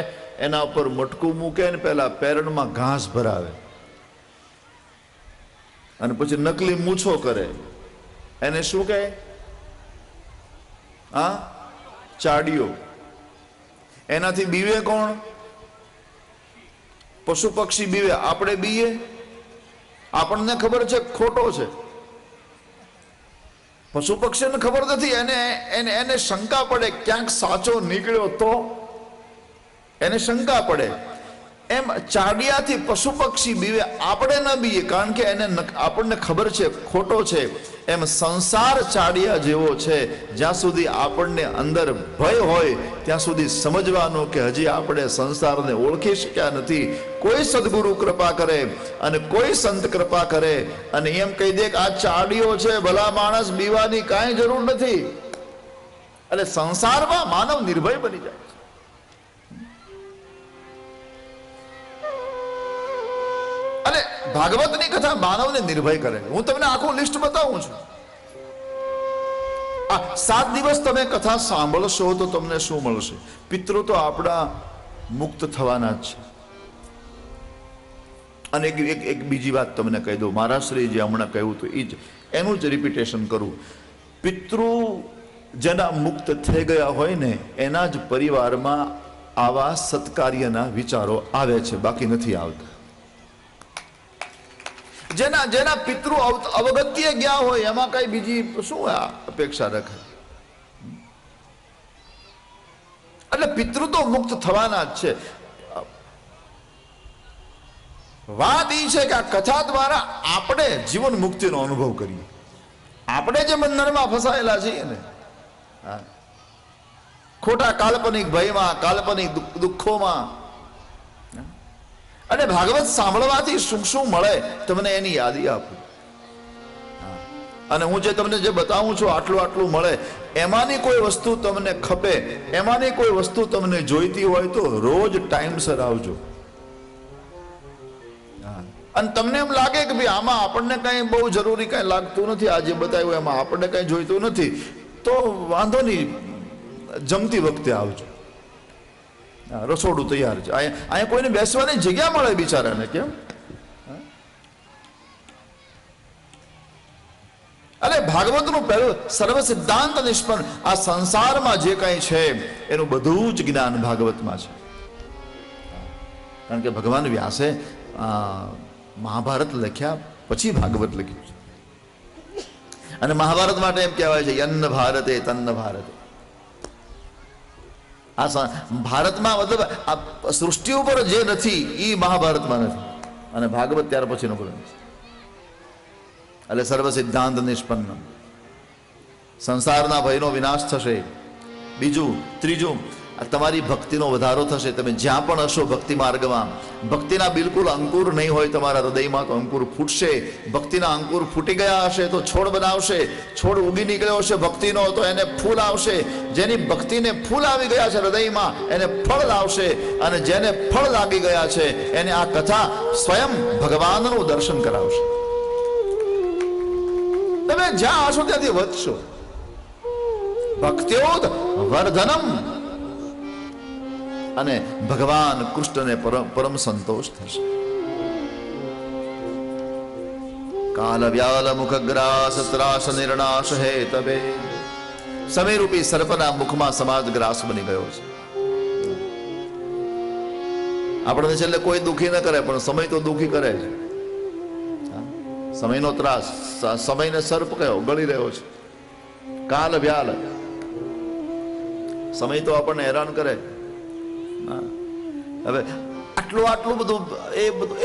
એના ઉપર મટકું મૂકે ને પેલા પેરણમાં ઘાસ ભરાવે અને પછી નકલી મૂછો કરે. એને શું કહે? હા, ચાડીઓ. એનાથી બીવે કોણ? પશુ પક્ષી બીવે, આપણે બીએ? આપણને ખબર છે ખોટો છે, પશુ પક્ષીને ખબર નથી. એને શંકા પડે ક્યાંક સાચો નીકળ્યો તો એને શંકા પડે. એમ ચાડિયાથી પશુ પક્ષી બીવે, આપણે ન બીએ કારણ કે આપણને ખબર છે ખોટો છે. એમ સંસાર ચાડિયા જેવો છે. જ્યાં સુધી આપણને અંદર ભય હોય ત્યાં સુધી સમજવાનું કે હજી આપણે સંસારને ઓળખી શક્યા નથી. કોઈ સદગુરુ કૃપા કરે અને કોઈ સંત કૃપા કરે અને એમ કહી દે કે આ ચાડિયો છે, ભલા માણસ, બીવાની કાંઈ જરૂર નથી. એટલે સંસારમાં માનવ નિર્ભય બની જાય. અને ભાગવતની કથા માનવને નિર્ભય કરે. હું તમને આખું લિસ્ટ બતાવું છું. આ 7 દિવસ તમે કથા સાંભળશો તો તમને શું મળશે? પિતૃ તો આપણા મુક્ત થવાના જ છે. અને એક બીજી વાત તમને કહી દઉં, મહારાજ શ્રી જે હમણાં કહ્યું હતું એનું જ રિપીટેશન કરું. પિતૃ જેના મુક્ત થઈ ગયા હોય ને એના જ પરિવારમાં આવા સત્કાર્યના વિચારો આવે છે, બાકી નથી આવતા. જેના પિતૃ અવગત્ય ગયા હોય એમાં કઈ બીજી શું અપેક્ષા રાખે? એટલે પિતૃ તો મુક્ત થવાના જ છે. વાત એ છે કે આ કથા દ્વારા આપણે જીવન મુક્તિનો અનુભવ કરીએ. આપણે જે બંધનમાં ફસાયેલા છીએ ને, ખોટા કાલ્પનિક ભયમાં, કાલ્પનિક દુઃખોમાં, અને ભાગવત સાંભળવાથી શું શું મળે તમને એની યાદી આપું. અને હું જે તમને જે બતાવું છું આટલું મળે, એમાંની કોઈ વસ્તુ તમને ખપે, એમાંની કોઈ વસ્તુ તમને જોઈતી હોય તો રોજ ટાઈમસર આવજો. અને તમને એમ લાગે કે ભાઈ આમાં આપણને કઈ બહુ જરૂરી કઈ લાગતું નથી, આજે બતાવ્યું એમાં આપણને કઈ જોઈતું નથી, તો વાંધો નહીં, જમતી વખતે આવજો. રસોડું તૈયાર છે. અહીંયા કોઈને બેસવાની જગ્યા મળે બિચારાને, કેમ? એટલે ભાગવતનું પહેલું સર્વ સિદ્ધાંત નિષ્પન્ન, આ સંસારમાં જે કઈ છે એનું બધું જ જ્ઞાન ભાગવતમાં છે. કારણ કે ભગવાન વ્યાસે મહાભારત લખ્યા પછી ભાગવત લખ્યું છે. અને મહાભારત માટે એમ કહેવાય છે યન્ન ભારતે તન્ન ભારતે. આ ભારતમાં મતલબ આ સૃષ્ટિ ઉપર જે નથી એ મહાભારતમાં નથી, અને ભાગવત ત્યાર પછીનો ગ્રંથ. એટલે સર્વ સિદ્ધાંત નિષ્પન્ન, સંસારના ભયનો વિનાશ થશે. બીજું ત્રીજું, તમારી ભક્તિનો વધારો થશે. તમે જ્યાં પણ હશો ભક્તિ માર્ગમાં, ભક્તિના બિલકુલ અંકુર નહીં હોય તમારા હૃદયમાં તો અંકુર ફૂટશે. ભક્તિના અંકુર ફૂટી ગયા હશે તો છોડ બનાવશે. છોડ ઉગી નીકળ્યો હશે ભક્તિનો તો એને ફૂલ આવશે. જેની ભક્તિને ફૂલ આવી ગયા છે હૃદયમાં એને ફળ લાવશે. અને જેને ફળ લાગી ગયા છે એને આ કથા સ્વયં ભગવાનનું દર્શન કરાવશે. તમે જ્યાં હશો ત્યાંથી વધશો. ભક્ત્યોદ વર્ધનમ, અને ભગવાન કૃષ્ણને પરમ સંતોષ થશે. કાલ વ્યાલ મુખગ્રાસ ત્રાસ નિર્ણાશ હે તબે, સમયરૂપી સર્પના મુખમાં સમાજ ગ્રાસ બની ગયો છે. આપણને છેલ્લે કોઈ દુખી ન કરે પણ સમય તો દુખી કરે છે. સમયનો ત્રાસ, સમયને સર્પ કયો ગળી રહ્યો છે. કાલ વ્યાલ, સમય તો આપણને હેરાન કરે. હવે આટલું બધું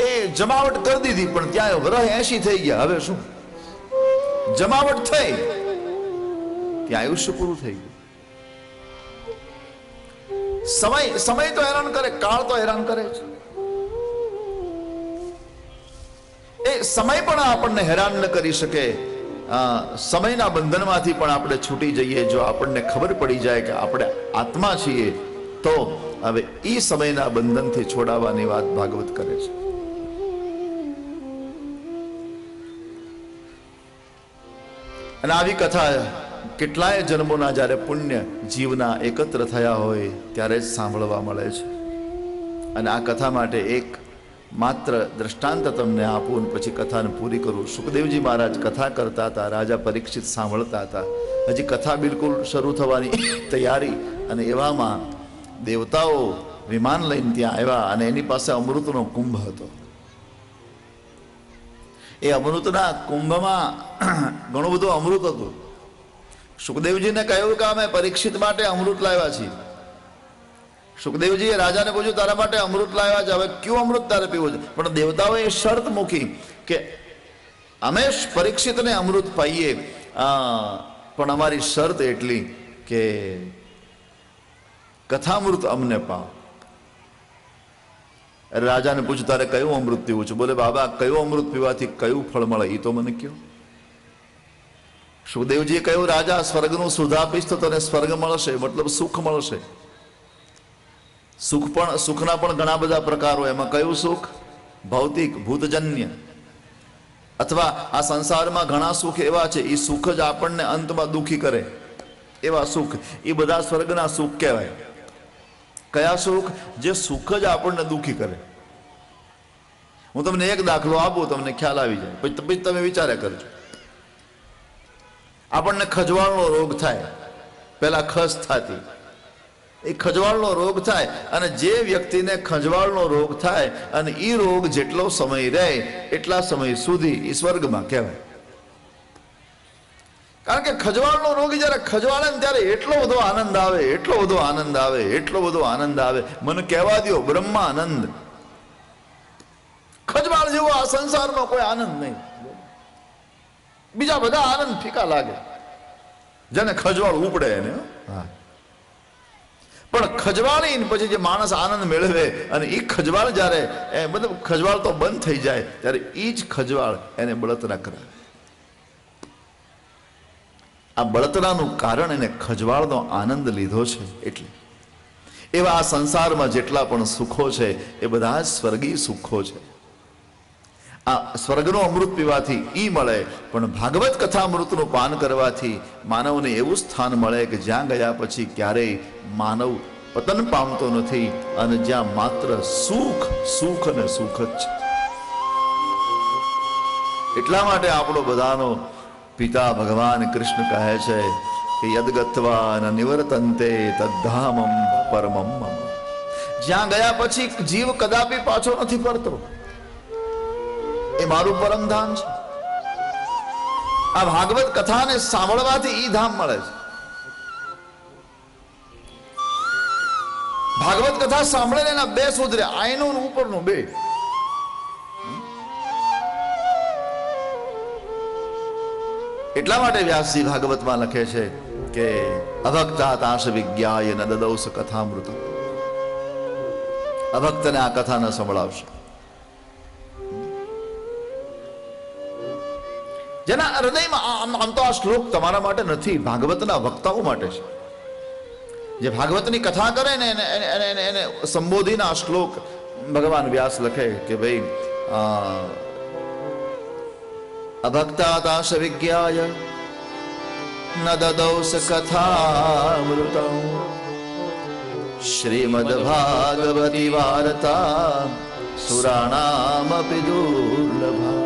એ જમાવટ કરી દીધી પણ ત્યાં વર્ષ 80 થઈ ગયા. હવે શું જમાવટ થઈ, ત્યાં આયુષ્ય પૂરું થઈ ગયું. સમય તો હેરાન કરે, કાળ તો હેરાન કરે છે. એ સમય પણ આપણને હેરાન ન કરી શકે. સમયના બંધનમાંથી પણ આપણે છૂટી જઈએ જો આપણને ખબર પડી જાય કે આપણે આત્મા છીએ. તો હવે એ સમયના બંધનથી છોડાવવાની વાત ભાગવત કરે છે. અને આવી કથા કેટલાય જન્મોના જ્યારે પુણ્ય જીવના એકત્ર થયા હોય ત્યારે જ સાંભળવા મળે છે. અને આ કથા માટે એક માત્ર દ્રષ્ટાંત તમને આપું અને પછી કથાને પૂરી કરું. સુખદેવજી મહારાજ કથા કરતા હતા, રાજા પરીક્ષિત સાંભળતા હતા. હજી કથા બિલકુલ શરૂ થવાની તૈયારી, અને એવામાં દેવતાઓ વિમાન લઈને ત્યાં આવ્યા અને એની પાસે અમૃતનો કુંભ હતો. એ અમૃતના કુંભમાં ઘણું બધું અમૃત હતું. સુખદેવજીને કહ્યું કે અમે પરીક્ષિત માટે અમૃત લાવ્યા છીએ. સુખદેવજીએ રાજાને પૂછ્યું તારા માટે અમૃત લાવ્યા છે, હવે કયું અમૃત તારે પીવું છે? પણ દેવતાઓએ શરત મૂકી કે અમે પરીક્ષિતને અમૃત પાઈએ, પણ અમારી શરત એટલી કે કથામૃત અમને પાવ. રાજાને પૂછ્યું તારે કયું અમૃત પીવું છે? બોલે બાબા કયું અમૃત પીવાથી કયું ફળ મળે એ તો મને કહો. સુખદેવજીએ કહ્યું રાજા સ્વર્ગનું સુધ આપીશ તો તને સ્વર્ગ મળશે, મતલબ સુખ મળશે. સુખના પણ ઘણા બધા પ્રકારો. એમાં કયું સુખ? ભૌતિક ભૂતજન્ય, અથવા આ સંસારમાં ઘણા સુખ એવા છે એ સુખ જ આપણને અંતમાં દુખી કરે એવા સુખ, એ બધા સ્વર્ગના સુખ કહેવાય. કયા સુખ? જે સુખ જ આપણને દુખી કરે. હું તમને એક દાખલો આપું, તમને ખ્યાલ આવી જાય, પછી તમે વિચાર્યા કરજો. આપણને ખજવાળનો રોગ થાય, પેલા ખસ થતી, એ ખજવાળનો રોગ થાય, અને જે વ્યક્તિને ખજવાળનો રોગ થાય અને એ રોગ જેટલો સમય રહે એટલા સમય સુધી એ સ્વર્ગમાં કહેવાય. કારણ કે ખજવાળનો રોગ જયારે ખજવાળે ને ત્યારે એટલો બધો આનંદ આવે, એટલો બધો આનંદ આવે, એટલો બધો આનંદ આવે, મને કહેવા દો બ્રહ્માનંદ. ખજવાળ જેવો આ સંસારમાં કોઈ આનંદ નહીં. બીજા બધા આનંદ ફીકા લાગે જેને ખજવાળ ઉપડે એને. પણ ખજવાળી પછી જે માણસ આનંદ મેળવે અને એ ખજવાળ જયારે મતલબ ખજવાળ તો બંધ થઈ જાય ત્યારે એ જ ખજવાળ એને બળતરા કરાવે. આ બળતરાનું કારણ એને ખજવાળનો આનંદ લીધો છે. એટલે એવા આ સંસારમાં જેટલા પણ સુખો છે એ બધા જ સ્વર્ગીય સુખો છે. આ સ્વર્ગનો અમૃત પીવાથી ઈ મળે, પણ ભાગવત કથા અમૃતનું પાન કરવાથી માનવને એવું સ્થાન મળે કે જ્યાં ગયા પછી ક્યારેય માનવ પતન પામતો નથી, અને જ્યાં માત્ર સુખ, સુખ અને સુખ જ છે. એટલા માટે આપણો બધાનો પિતા ભગવાન કૃષ્ણ કહે છે કે યદગત્વા ન નિવર્તન્તે તદ્ધામમ પરમમ મમ. જ્યાં ગયા પછી જીવ કદાપી પાછો નથી ફરતો, એ મારું પરમધામ છે. આ ભાગવત કથાને સાંભળવાથી ઈ ધામ મળે છે. ભાગવત કથા સાંભળે એના બે સુધરે, આયનું ઉપરનું બે. એટલા માટે વ્યાસજી ભાગવતમાં લખે છે કે અભક્તા તાશ વિજ્ઞાય ન દદૌસ કથામૃત. અભક્તને આ કથા ન સંભળાવશે. જેના હૃદયમાં આમ તો આ શ્લોક તમારા માટે નથી, ભાગવતના વક્તાઓ માટે છે. જે ભાગવતની કથા કરે ને એને સંબોધીને આ શ્લોક ભગવાન વ્યાસ લખે કે ભાઈ અભક્તા તાશ વિજ્ઞાય ન દદૌસ કથામૃતં શ્રીમદ ભાગવતી વાર્તા સુરાણામપિ દુર્લભા.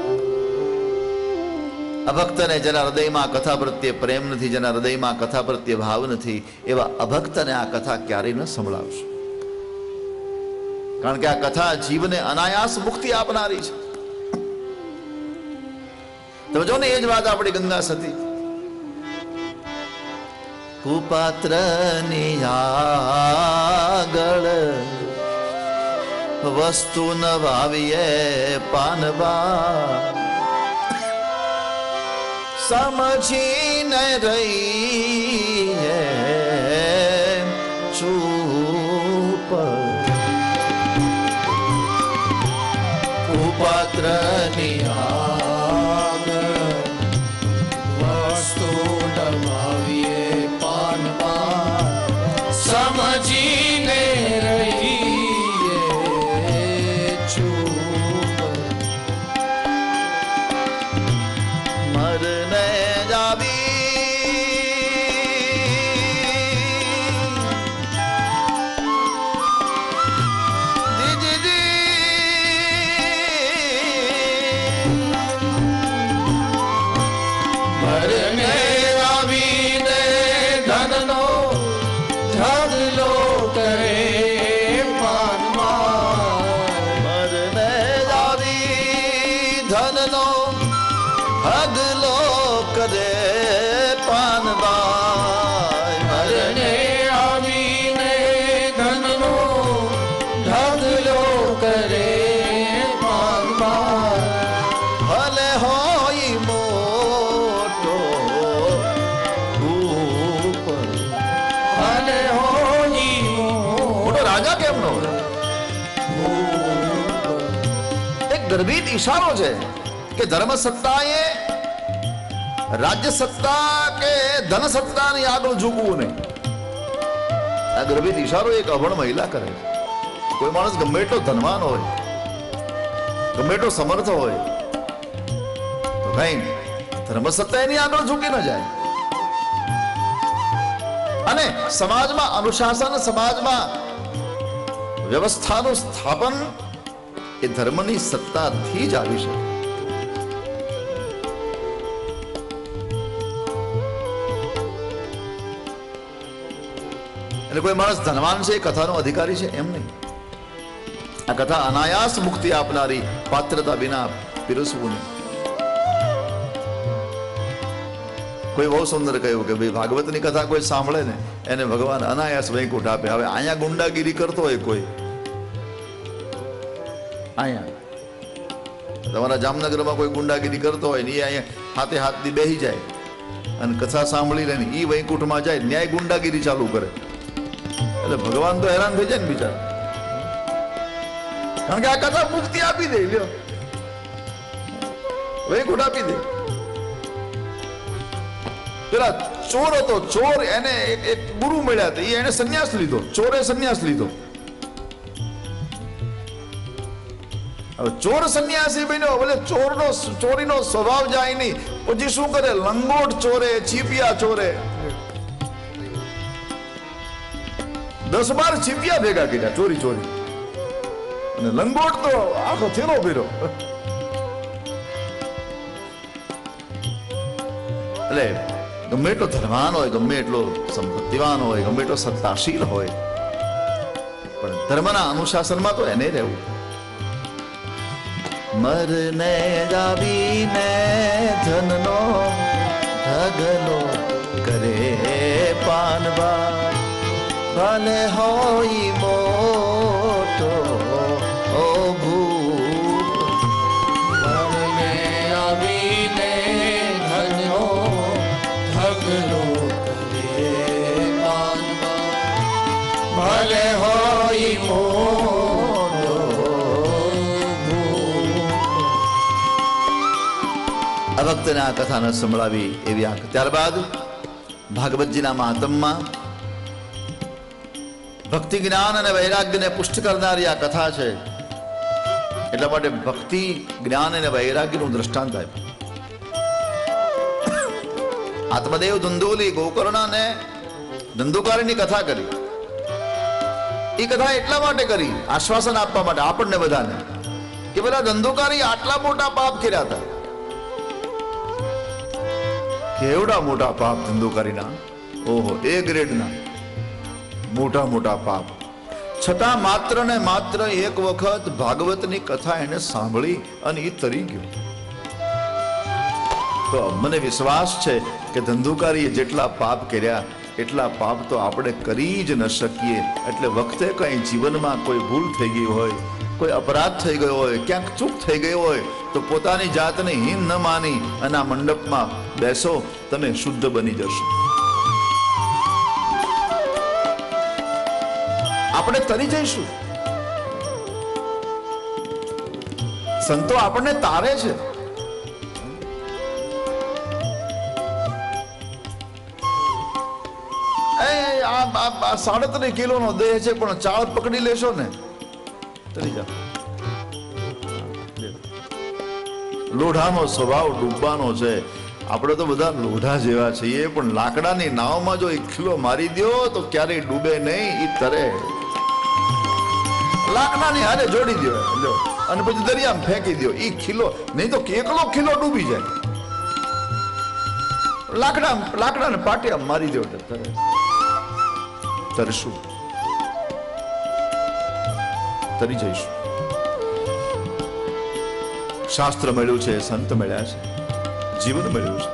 અભક્તને જેના હૃદયમાં કથા પ્રત્યે પ્રેમ નથી, જેના હૃદયમાં કથા પ્રત્યે ભાવ નથી, એવા અભક્તને આ કથા ક્યારેય ન સંભળાવશે. કારણ કે આ કથા જીવને અનાયાસ મુક્તિ આપનારી છે. તમે જો ને એ જ વાત આપણી ગંગા સતી કુપાત્ર ની આગળ વસ્તુ ન વાવીએ પાનબા સમજીને રહીએ ચૂપ. કુપાત્ર ની સમજીને રહીએ ચૂપ. મરને ગર્ભિત ઈશારો છે કે ધર્મ સત્તાએ રાજ્ય સત્તા કે ધન સત્તાની આગળ ઝૂકવું નહીં. આ ગર્ભિત ઈશારો એક અભણ મહિલા કરે છે. કોઈ માણસ ગમે એટલો ધનવાન હોય, ગમે એટલો સમર્થ હોય, તો કઈ ધર્મ સત્તા એની આગળ ઝૂકી ન જાય. અને સમાજમાં અનુશાસન, સમાજમાં વ્યવસ્થાનું સ્થાપન એ ધર્મની સત્તાથી જ આવી શકે. એટલે કોઈ માણસ ધનવાન છે એ કથાનો અધિકારી છે એમ નહીં. આ કથા અનાયાસ મુક્તિ આપનારી, પાત્રતા વિના પીરસવું નહીં. કોઈ બહુ સુંદર કહ્યું કે ભાઈ ભાગવતની કથા કોઈ સાંભળે ને એને ભગવાન અનાયાસ વૈકુંઠ આપે. હવે અહીંયા ગુંડાગીરી કરતો હોય કોઈ, અહીંયા તમારા જામનગરમાં કોઈ ગુંડાગીરી કરતો હોય ને એ અહીંયા હાથે હાથથી બેસી જાય અને કથા સાંભળી લે ને એ વૈકુંઠમાં જાય, ન્યાય ગુંડાગીરી ચાલુ કરે. એટલે ભગવાન તો હેરાન થઈ જાય ને બિચારા. કારણ કે આ કથા મુક્તિ આપી દે, લ્યો વૈકુંઠ આપી દે. પેલા ચોર હતો, ચોર એને એક ગુરુ મળ્યા હતા, એને સંન્યાસ લીધો, ચોરે સંન્યાસ લીધો. હવે ચોર સંન્યાસી બન્યો, બોલે ચોરીનો સ્વભાવ જાય નહીં, પછી શું કરે? લંગોટ ચોરે, ચીપિયા ચોરે, 10-12 ચીપિયા ભેગા કર્યા ચોરી ચોરી, અને લંગોટ તો આખો થેલો ભર્યો. એટલે ગમે એટલો ધનવાન હોય, ગમે એટલો સંપત્તિવાન હોય, ગમે એટલો સત્તાશીલ હોય, પણ ધર્મના અનુશાસનમાં તો એને રહેવું. મરને દાવીને ધનનો ઢગલો કરે પાનબા, ભલે હોય મોટો ઓ ભૂપ. મરને આવીને ધનનો ઢગલો કરે આ વખતે આ કથા ન સંભળાવી એવી આંખ. ત્યારબાદ ભાગવતજીના મહાત્મમાં ભક્તિ જ્ઞાન અને વૈરાગ્યને પુષ્ટ કરનારી આ કથા છે. એટલા માટે ભક્તિ જ્ઞાન અને વૈરાગ્યનું દ્રષ્ટાંત આપ્યું. આત્મદેવ ધુંધુલી ગોકર્ણને ધંધુકારીની કથા કરી. એ કથા એટલા માટે કરી, આશ્વાસન આપવા માટે આપણને બધાને, કે બધા ધંધુકારી આટલા મોટા પાપ કર્યા હતા. કેવડા મોટા પાપ ધંધુકારીના, ઓહો, એ ગ્રેડના મોટા મોટા પાપ. છતાં માત્ર ને માત્ર એક વખત ભાગવતની કથા એને સાંભળી અને એ તરી ગયો. તો મને વિશ્વાસ છે કે ધંધુકારીએ જેટલા પાપ કર્યા એટલા પાપ તો આપણે કરી જ ન શકીએ. એટલે વખતે કઈ જીવનમાં કોઈ ભૂલ થઈ ગઈ હોય, કોઈ અપરાધ થઈ ગયો હોય, ક્યાંક ચૂક થઈ ગઈ હોય, તો પોતાની જાતને હીન ન માની અને આ મંડપમાં બેસો, તમે શુદ્ધ બની જશો. આપણે તરી જઈશું. સંતો આપણને તારે છે. આ 37 કિલોનો દેહ છે, પણ ચાળ પકડી લેશો ને તરી જાઓ. લોઢાનો સ્વભાવ ડૂબવાનો છે. આપણે તો બધા લોઢા જેવા છીએ, પણ લાકડાની નાવમાં જો એક ખીલો મારી દો તો ક્યારેય ડૂબે નહીં, ઈ તરે. લાકડાની હારે જોડી દો અને પછી દરિયામાં ફેંકી દો, ઈ ખીલો નહીં તો એકલો ખીલો ડૂબી જાય. લાકડાને પાટિયા મારી દો, તરશું, તરી જઈશું. શાસ્ત્ર મળ્યું છે, સંત મળ્યા છે, જીવન મળ્યું છે.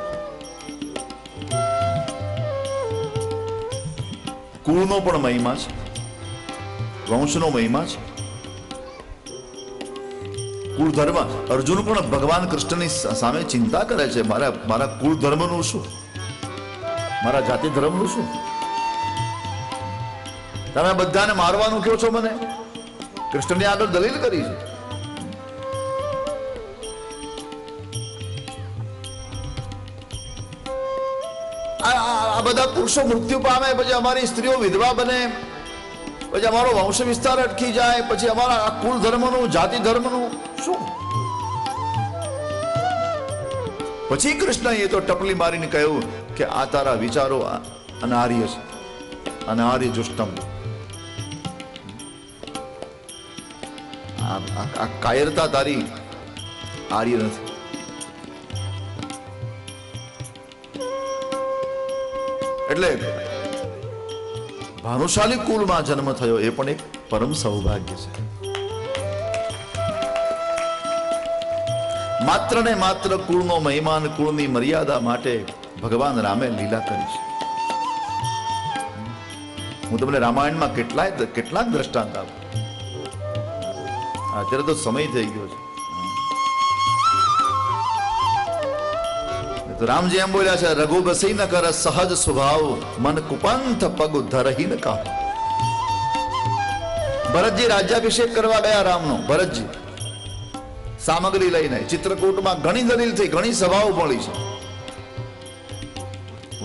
કુળનો પણ મહિમા છે, વંશનો મહિમા છે. કુળ ધર્મ, અર્જુન પણ ભગવાન કૃષ્ણની સામે ચિંતા કરે છે, મારા કુળ ધર્મનું શું, મારા જાતિ ધર્મનું શું? તમે બધાને મારવાનું કહો છો મને? કૃષ્ણની આગળ દલીલ કરી છે. આ બધા પુરુષો મૃત્યુ પામે, પછી અમારી સ્ત્રીઓ વિધવા બને, પછી અમારો વંશ વિસ્તાર અટકી જાય, પછી અમારા આ કુળ ધર્મનું, જાતિ ધર્મનું શું? પછી કૃષ્ણએ તો ટપલી મારીને કહ્યું કે આ તારા વિચારો અનાર્ય છે, અનાર્ય જુષ્ટમ. આ કાયરતા તારી આર્ય નથી. એટલે ભાનુશાલી કુળમાં જન્મ થયો એ પણ એક પરમ સૌભાગ્ય છે. માત્ર ને માત્ર કુળનો મહિમા, કુળની મર્યાદા માટે ભગવાન રામે લીલા કરી છે. હું તમને રામાયણમાં કેટલાક દ્રષ્ટાંત આપું. અત્યારે તો સમય થઈ ગયો છે. તો રામજી એમ બોલ્યા છે, રઘુ બસી ન કર સહજ સ્વભાવ, મન કુપંથ પગ ધરહી ન કહો. ભરતજી રાજ્યાભિષેક કરવા ગયા રામનો. ભરતજી સામગ્રી લઈને ચિત્રકૂટમાં ઘણી દલીલ થઈ, ઘણી સભાઓ મળી છે.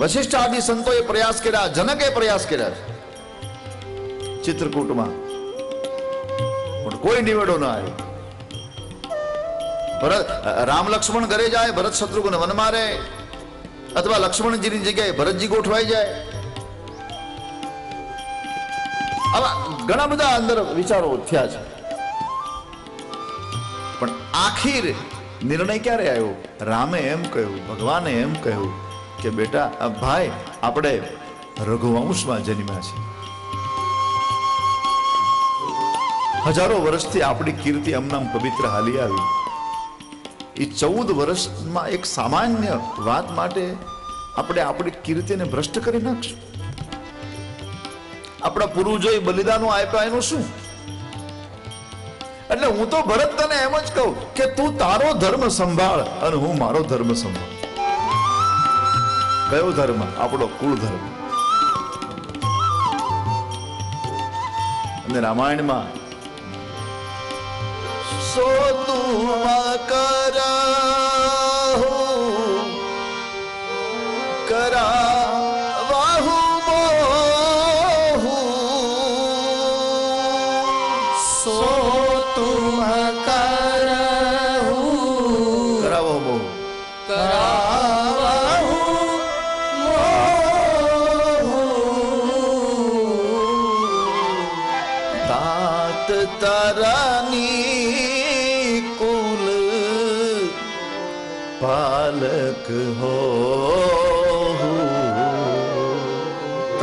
વશિષ્ઠ આદિ સંતોએ પ્રયાસ કર્યા, જનકે પ્રયાસ કર્યા છે ચિત્રકૂટમાં, પણ કોઈ નિવેડો ના આવ્યો. રામ લક્ષ્મણ ઘરે જાય, ભરત શત્રુઘ્ન વનમાં રહે, અથવા લક્ષ્મણજીની જગ્યાએ ભરતજી ગોઠવાઈ જાય. આવા ઘણા બધા અંદર વિચારો થયા છે. પણ આખીર નિર્ણય ક્યારે આવ્યો? રામે એમ કહ્યું, ભગવાને એમ કહ્યું કે બેટા, ભાઈ, આપણે રઘુવંશમાં જન્મ્યા છીએ. હજારો વર્ષથી આપણી કીર્તિ અમનામ પવિત્ર હાલી આવી. એ 14 વર્ષમાં એક સામાન્ય વાત માટે આપણે આપણી કીર્તિને ભ્રષ્ટ કરી નાખશું? આપણા પૂર્વજોએ બલિદાનો આપ્યા એનું શું? એટલે હું તો ભરત તને એમ જ કહું કે તું તારો ધર્મ સંભાળ અને હું મારો ધર્મ સંભાળ. કયો ધર્મ? આપણો કુળ ધર્મ. અને રામાયણમાં સો તું કરહુ કરાવો બહુ તાત તારાની કુલ પાલક હો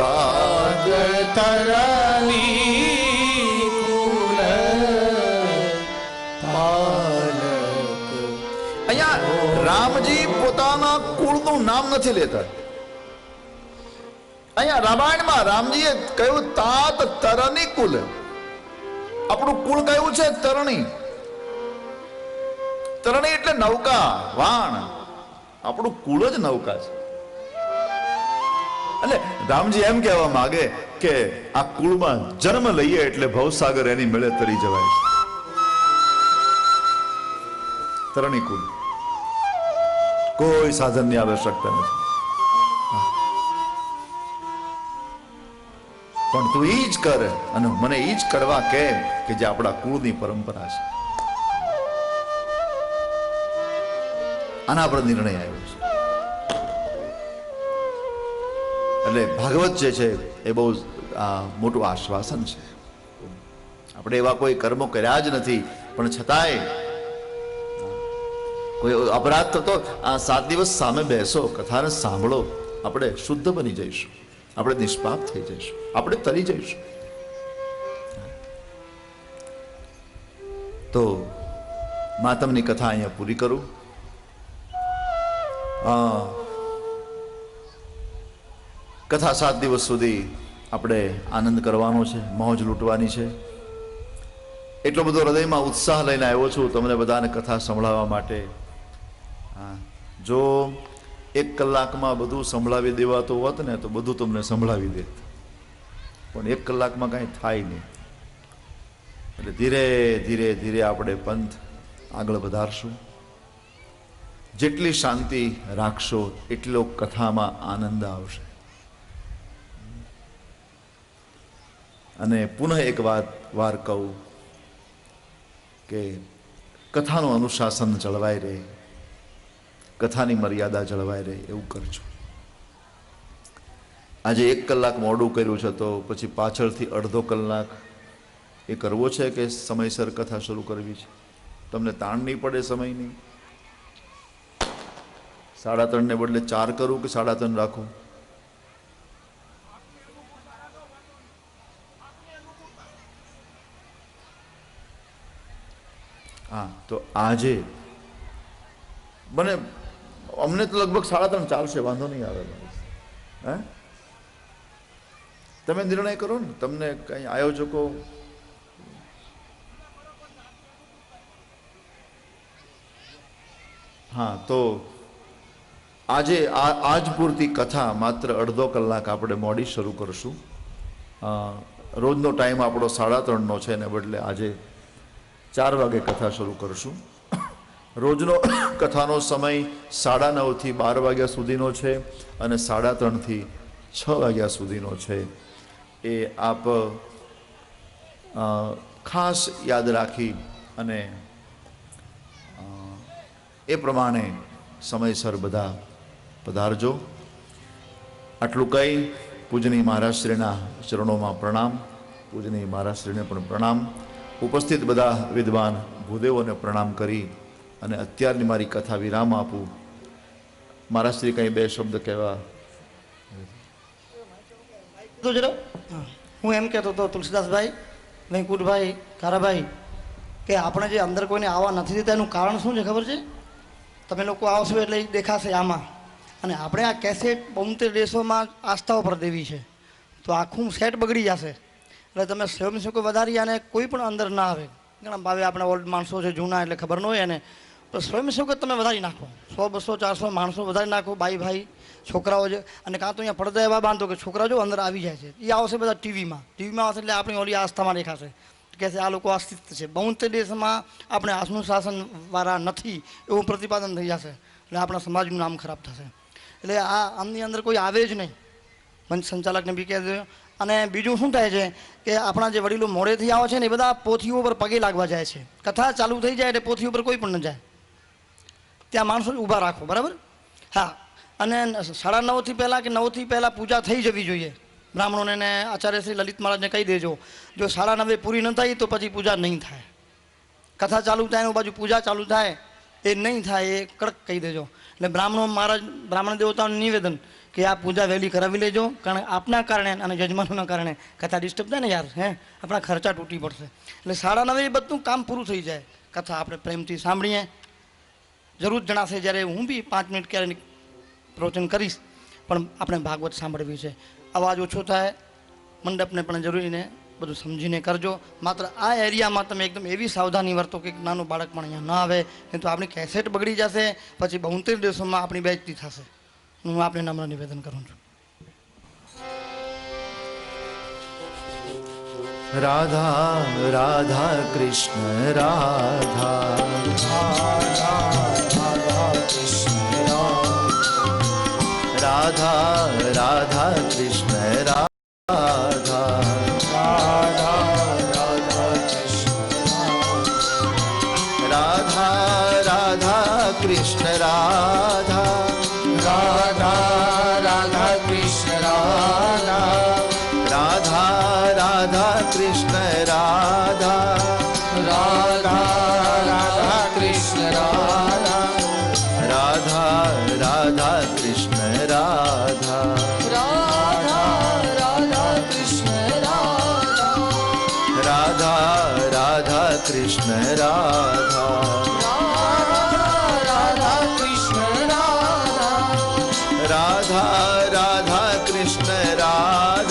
તાજ તરની કુલ અહીંયા રામજી પોતાના કુળનું નામ નથી લેતા. અહીંયા રામાયણમાં રામજીએ કહ્યું તાત તરની કુલ. આપણું કુળ કયું છે? તરણી. તરણી એટલે નૌકા, વાણ. આપણું કુળ જ નૌકા છે. એટલે રામજી એમ કહેવા માંગે કે આ કુળમાં જન્મ લઈએ એટલે ભવસાગર એની મેળે તરી જવાય છે. તરણી કુલ, કોઈ સાધનની આવશ્યકતા નથી. પણ તું ઈ જ કર અને મને ઈ જ કરવા કે જે આપણા કુળની પરંપરા છે. આના પર નિર્ણય આવ્યો છે. એટલે ભાગવત જે છે એ બહુ મોટું આશ્વાસન છે. આપણે એવા કોઈ કર્મો કર્યા જ નથી, પણ છતાંય કોઈ અપરાધ થતો 7 દિવસ સામે બેસો, કથાને સાંભળો, આપણે શુદ્ધ બની જઈશું, આપણે નિષ્પાપ થઈ જઈશું, આપણે તરી જઈશું. તો માતમની કથા અહીંયા પૂરી કરું. કથા 7 દિવસ સુધી આપણે આનંદ કરવાનો છે, મોજ લૂંટવાની છે. એટલો બધો હૃદયમાં ઉત્સાહ લઈને આવ્યો છું તમને બધાને કથા સંભળાવવા માટે. જો 1 કલાકમાં બધું સંભળાવી દેવાતું હોત ને તો બધું તમને સંભળાવી દેત, પણ 1 કલાકમાં કાંઈ થાય નહીં. એટલે ધીરે ધીરે ધીરે આપણે પંથ આગળ વધારશું. જેટલી શાંતિ રાખશો એટલો કથામાં આનંદ આવશે. અને પુનઃ એક વાર કહું કે કથાનું અનુશાસન જળવાઈ રહે, કથાની મર્યાદા જળવાઈ રહે એવું કરજો. આજે 1 કલાક મોડું કર્યું છે તો પછી પાછળથી અડધો કલાક એ કરવો છે કે સમયસર કથા શરૂ કરવી છે? તમને તાણ નહીં પડે સમયની? 3:30 ને બદલે 4 કરું કે 3:30 રાખું? હા, તો આજે મને અમને તો લગભગ 3:30 ચાલશે, વાંધો નહીં આવે. હે, તમે નિર્ણય કરો ને. તમને કઈ આયોજકો હા, તો આજે આજ પૂરતી કથા માત્ર અડધો કલાક આપણે મોડી શરૂ કરશું. રોજનો ટાઈમ આપણો 3:30નો છે ને બદલે આજે 4 વાગે કથા શરૂ કરશું. રોજનો કથાનો સમય 9:30 થી 12 વાગ્યા સુધીનો છે અને 3:30 થી 6 વાગ્યા સુધીનો છે. એ આપ ખાસ યાદ રાખી અને એ પ્રમાણે સમયસર બધા પધારજો. આટલું કહી પૂજની મહારાજશ્રીના ચરણોમાં પ્રણામ, પૂજની મહારાજશ્રીને પણ પ્રણામ, ઉપસ્થિત બધા વિદ્વાન ભૂદેવોને પ્રણામ કરી અને અત્યારની મારી કથા વિરામ આપું. મહારાજશ્રી કંઈ 2 શબ્દ કહેવા? હું એમ કહેતો હતો તુલસીદાસભાઈ, વેંકુટભાઈ, કારાભાઈ, કે આપણે જે અંદર કોઈને આવવા નથી દેતા એનું કારણ શું છે ખબર છે? તમે લોકો આવશો એટલે એ દેખાશે આમાં. અને આપણે આ કેસેટ 72 દેશોમાં આસ્થાઓ પર દેવી છે, તો આખું સેટ બગડી જશે. એટલે તમે સ્વયંસેવકો વધારી અને કોઈ પણ અંદર ના આવે. ઘણા ભાવે આપણે ઓલ્ડ માણસો છે, જૂના, એટલે ખબર ન હોય એને, તો સ્વયંસેવકો તમે વધારી નાખો. 100, 200, 400 માણસો વધારી નાખો, ભાઈ છોકરાઓ છે. અને કાં તો અહીંયા પડદા એવા બાંધો કે છોકરા જો અંદર આવી જાય છે. એ આવશે બધા ટીવીમાં આવશે એટલે આપણી ઓલી આસ્થામાં દેખાશે કે આ લોકો આસ્થિત છે. 72 દેશમાં આપણે અનુશાસન વાળા નથી એવું પ્રતિપાદન થઈ જશે, એટલે આપણા સમાજનું નામ ખરાબ થશે. એટલે આમની અંદર કોઈ આવે જ નહીં. મંચ સંચાલકને બી કહે અને બીજું શું થાય છે કે આપણા જે વડીલો મોડેથી આવે છે ને એ બધા પોથીઓ ઉપર પગે લાગવા જાય છે. કથા ચાલુ થઈ જાય એટલે પોથી ઉપર કોઈ પણ ન જાય, ત્યાં માણસો ઊભા રાખો, બરાબર? હા. અને 9:30 પહેલાં કે 9 પહેલાં પૂજા થઈ જવી જોઈએ. બ્રાહ્મણોને ને આચાર્ય શ્રી લલિત મહારાજને કહી દેજો, જો 9:30 પૂરી ન થઈ તો પછી પૂજા નહીં થાય. કથા ચાલુ થાય ને બાજુ પૂજા ચાલુ થાય એ નહીં થાય, એ કડક કહી દેજો. એટલે બ્રાહ્મણ દેવતાઓનું નિવેદન કે આ પૂજા વહેલી કરાવી લેજો, કારણ આપના કારણે અને યજમાનોના કારણે કથા ડિસ્ટર્બ થાય ને યાર, આપણા ખર્ચા તૂટી પડશે. એટલે 9:30 એ બધું કામ પૂરું થઈ જાય. કથા આપણે પ્રેમથી સાંભળીએ. જરૂર જણાશે જ્યારે હું બી 5 મિનિટ ક્યારે પ્રવચન કરીશ, પણ આપણે ભાગવત સાંભળવી છે. અવાજ ઓછો થાય, મંડપને પણ જરૂરીને બધું સમજીને કરજો. માત્ર આ એરિયામાં તમે એકદમ એવી સાવધાની વર્તો કે નાનું બાળક પણ અહીંયા ન આવે, નહીં તો આપણી કેસેટ બગડી જશે, પછી 72 દિવસોમાં આપણી બેઇજ્જતી થશે. હું આપને નમ્ર નિવેદન કરું છું. રાધા રાધા કૃષ્ણ રાધા રાધા રાધા કૃષ્ણ રાધા રાધા રાધા કૃષ્ણ રાધા રાધા રાધા કૃષ્ણ રાધા રાધા રાધા કૃષ્ણ રાધા રાધા રાધા કૃષ્ણ રાધા રાધા રાધા કૃષ્ણ રાધા રાધા રાધા કૃષ્ણ રાધા રાધા રાધા કૃષ્ણ રાધા રાધા કૃષ્ણ રાધા રાધા કૃષ્ણ રાધા રાધા કૃષ્ણ રાધા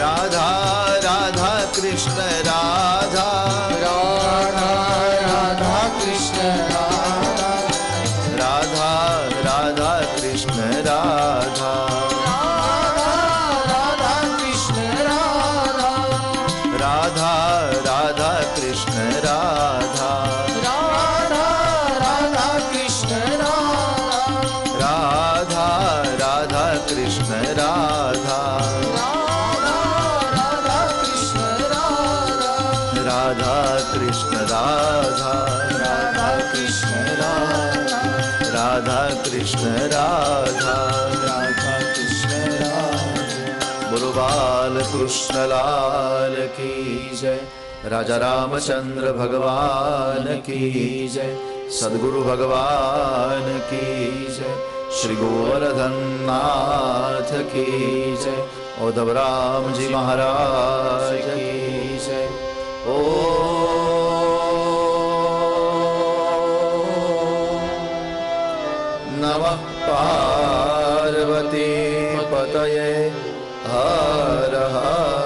રાધા રાધા કૃષ્ણ રાધા રાધા કૃષ્ણ રાધા રાધા રાધા કૃષ્ણ રાધા રાધા કૃષ્ણ રાધા રાધા કૃષ્ણ રાધા રાધા કૃષ્ણ રાધા રાધા કૃષ્ણ રાધા રાધા કૃષ્ણ રાધા કૃષ્ણ રાધા રાધા કૃષ્ણ રાધા કૃષ્ણ રાધા રાધા કૃષ્ણ રાધા. બોલો બાલ કૃષ્ણ લાલ કી જય. રાજા રામચંદ્ર ભગવાન કી જય. સદગુરુ ભગવાન કી જય. શ્રી ગોવર્ધન નાથ કી જય. ઉદ્ધવ રામજી મહારાજ કી જય. ઓ નમઃ પાર્વતી પતયે હર હર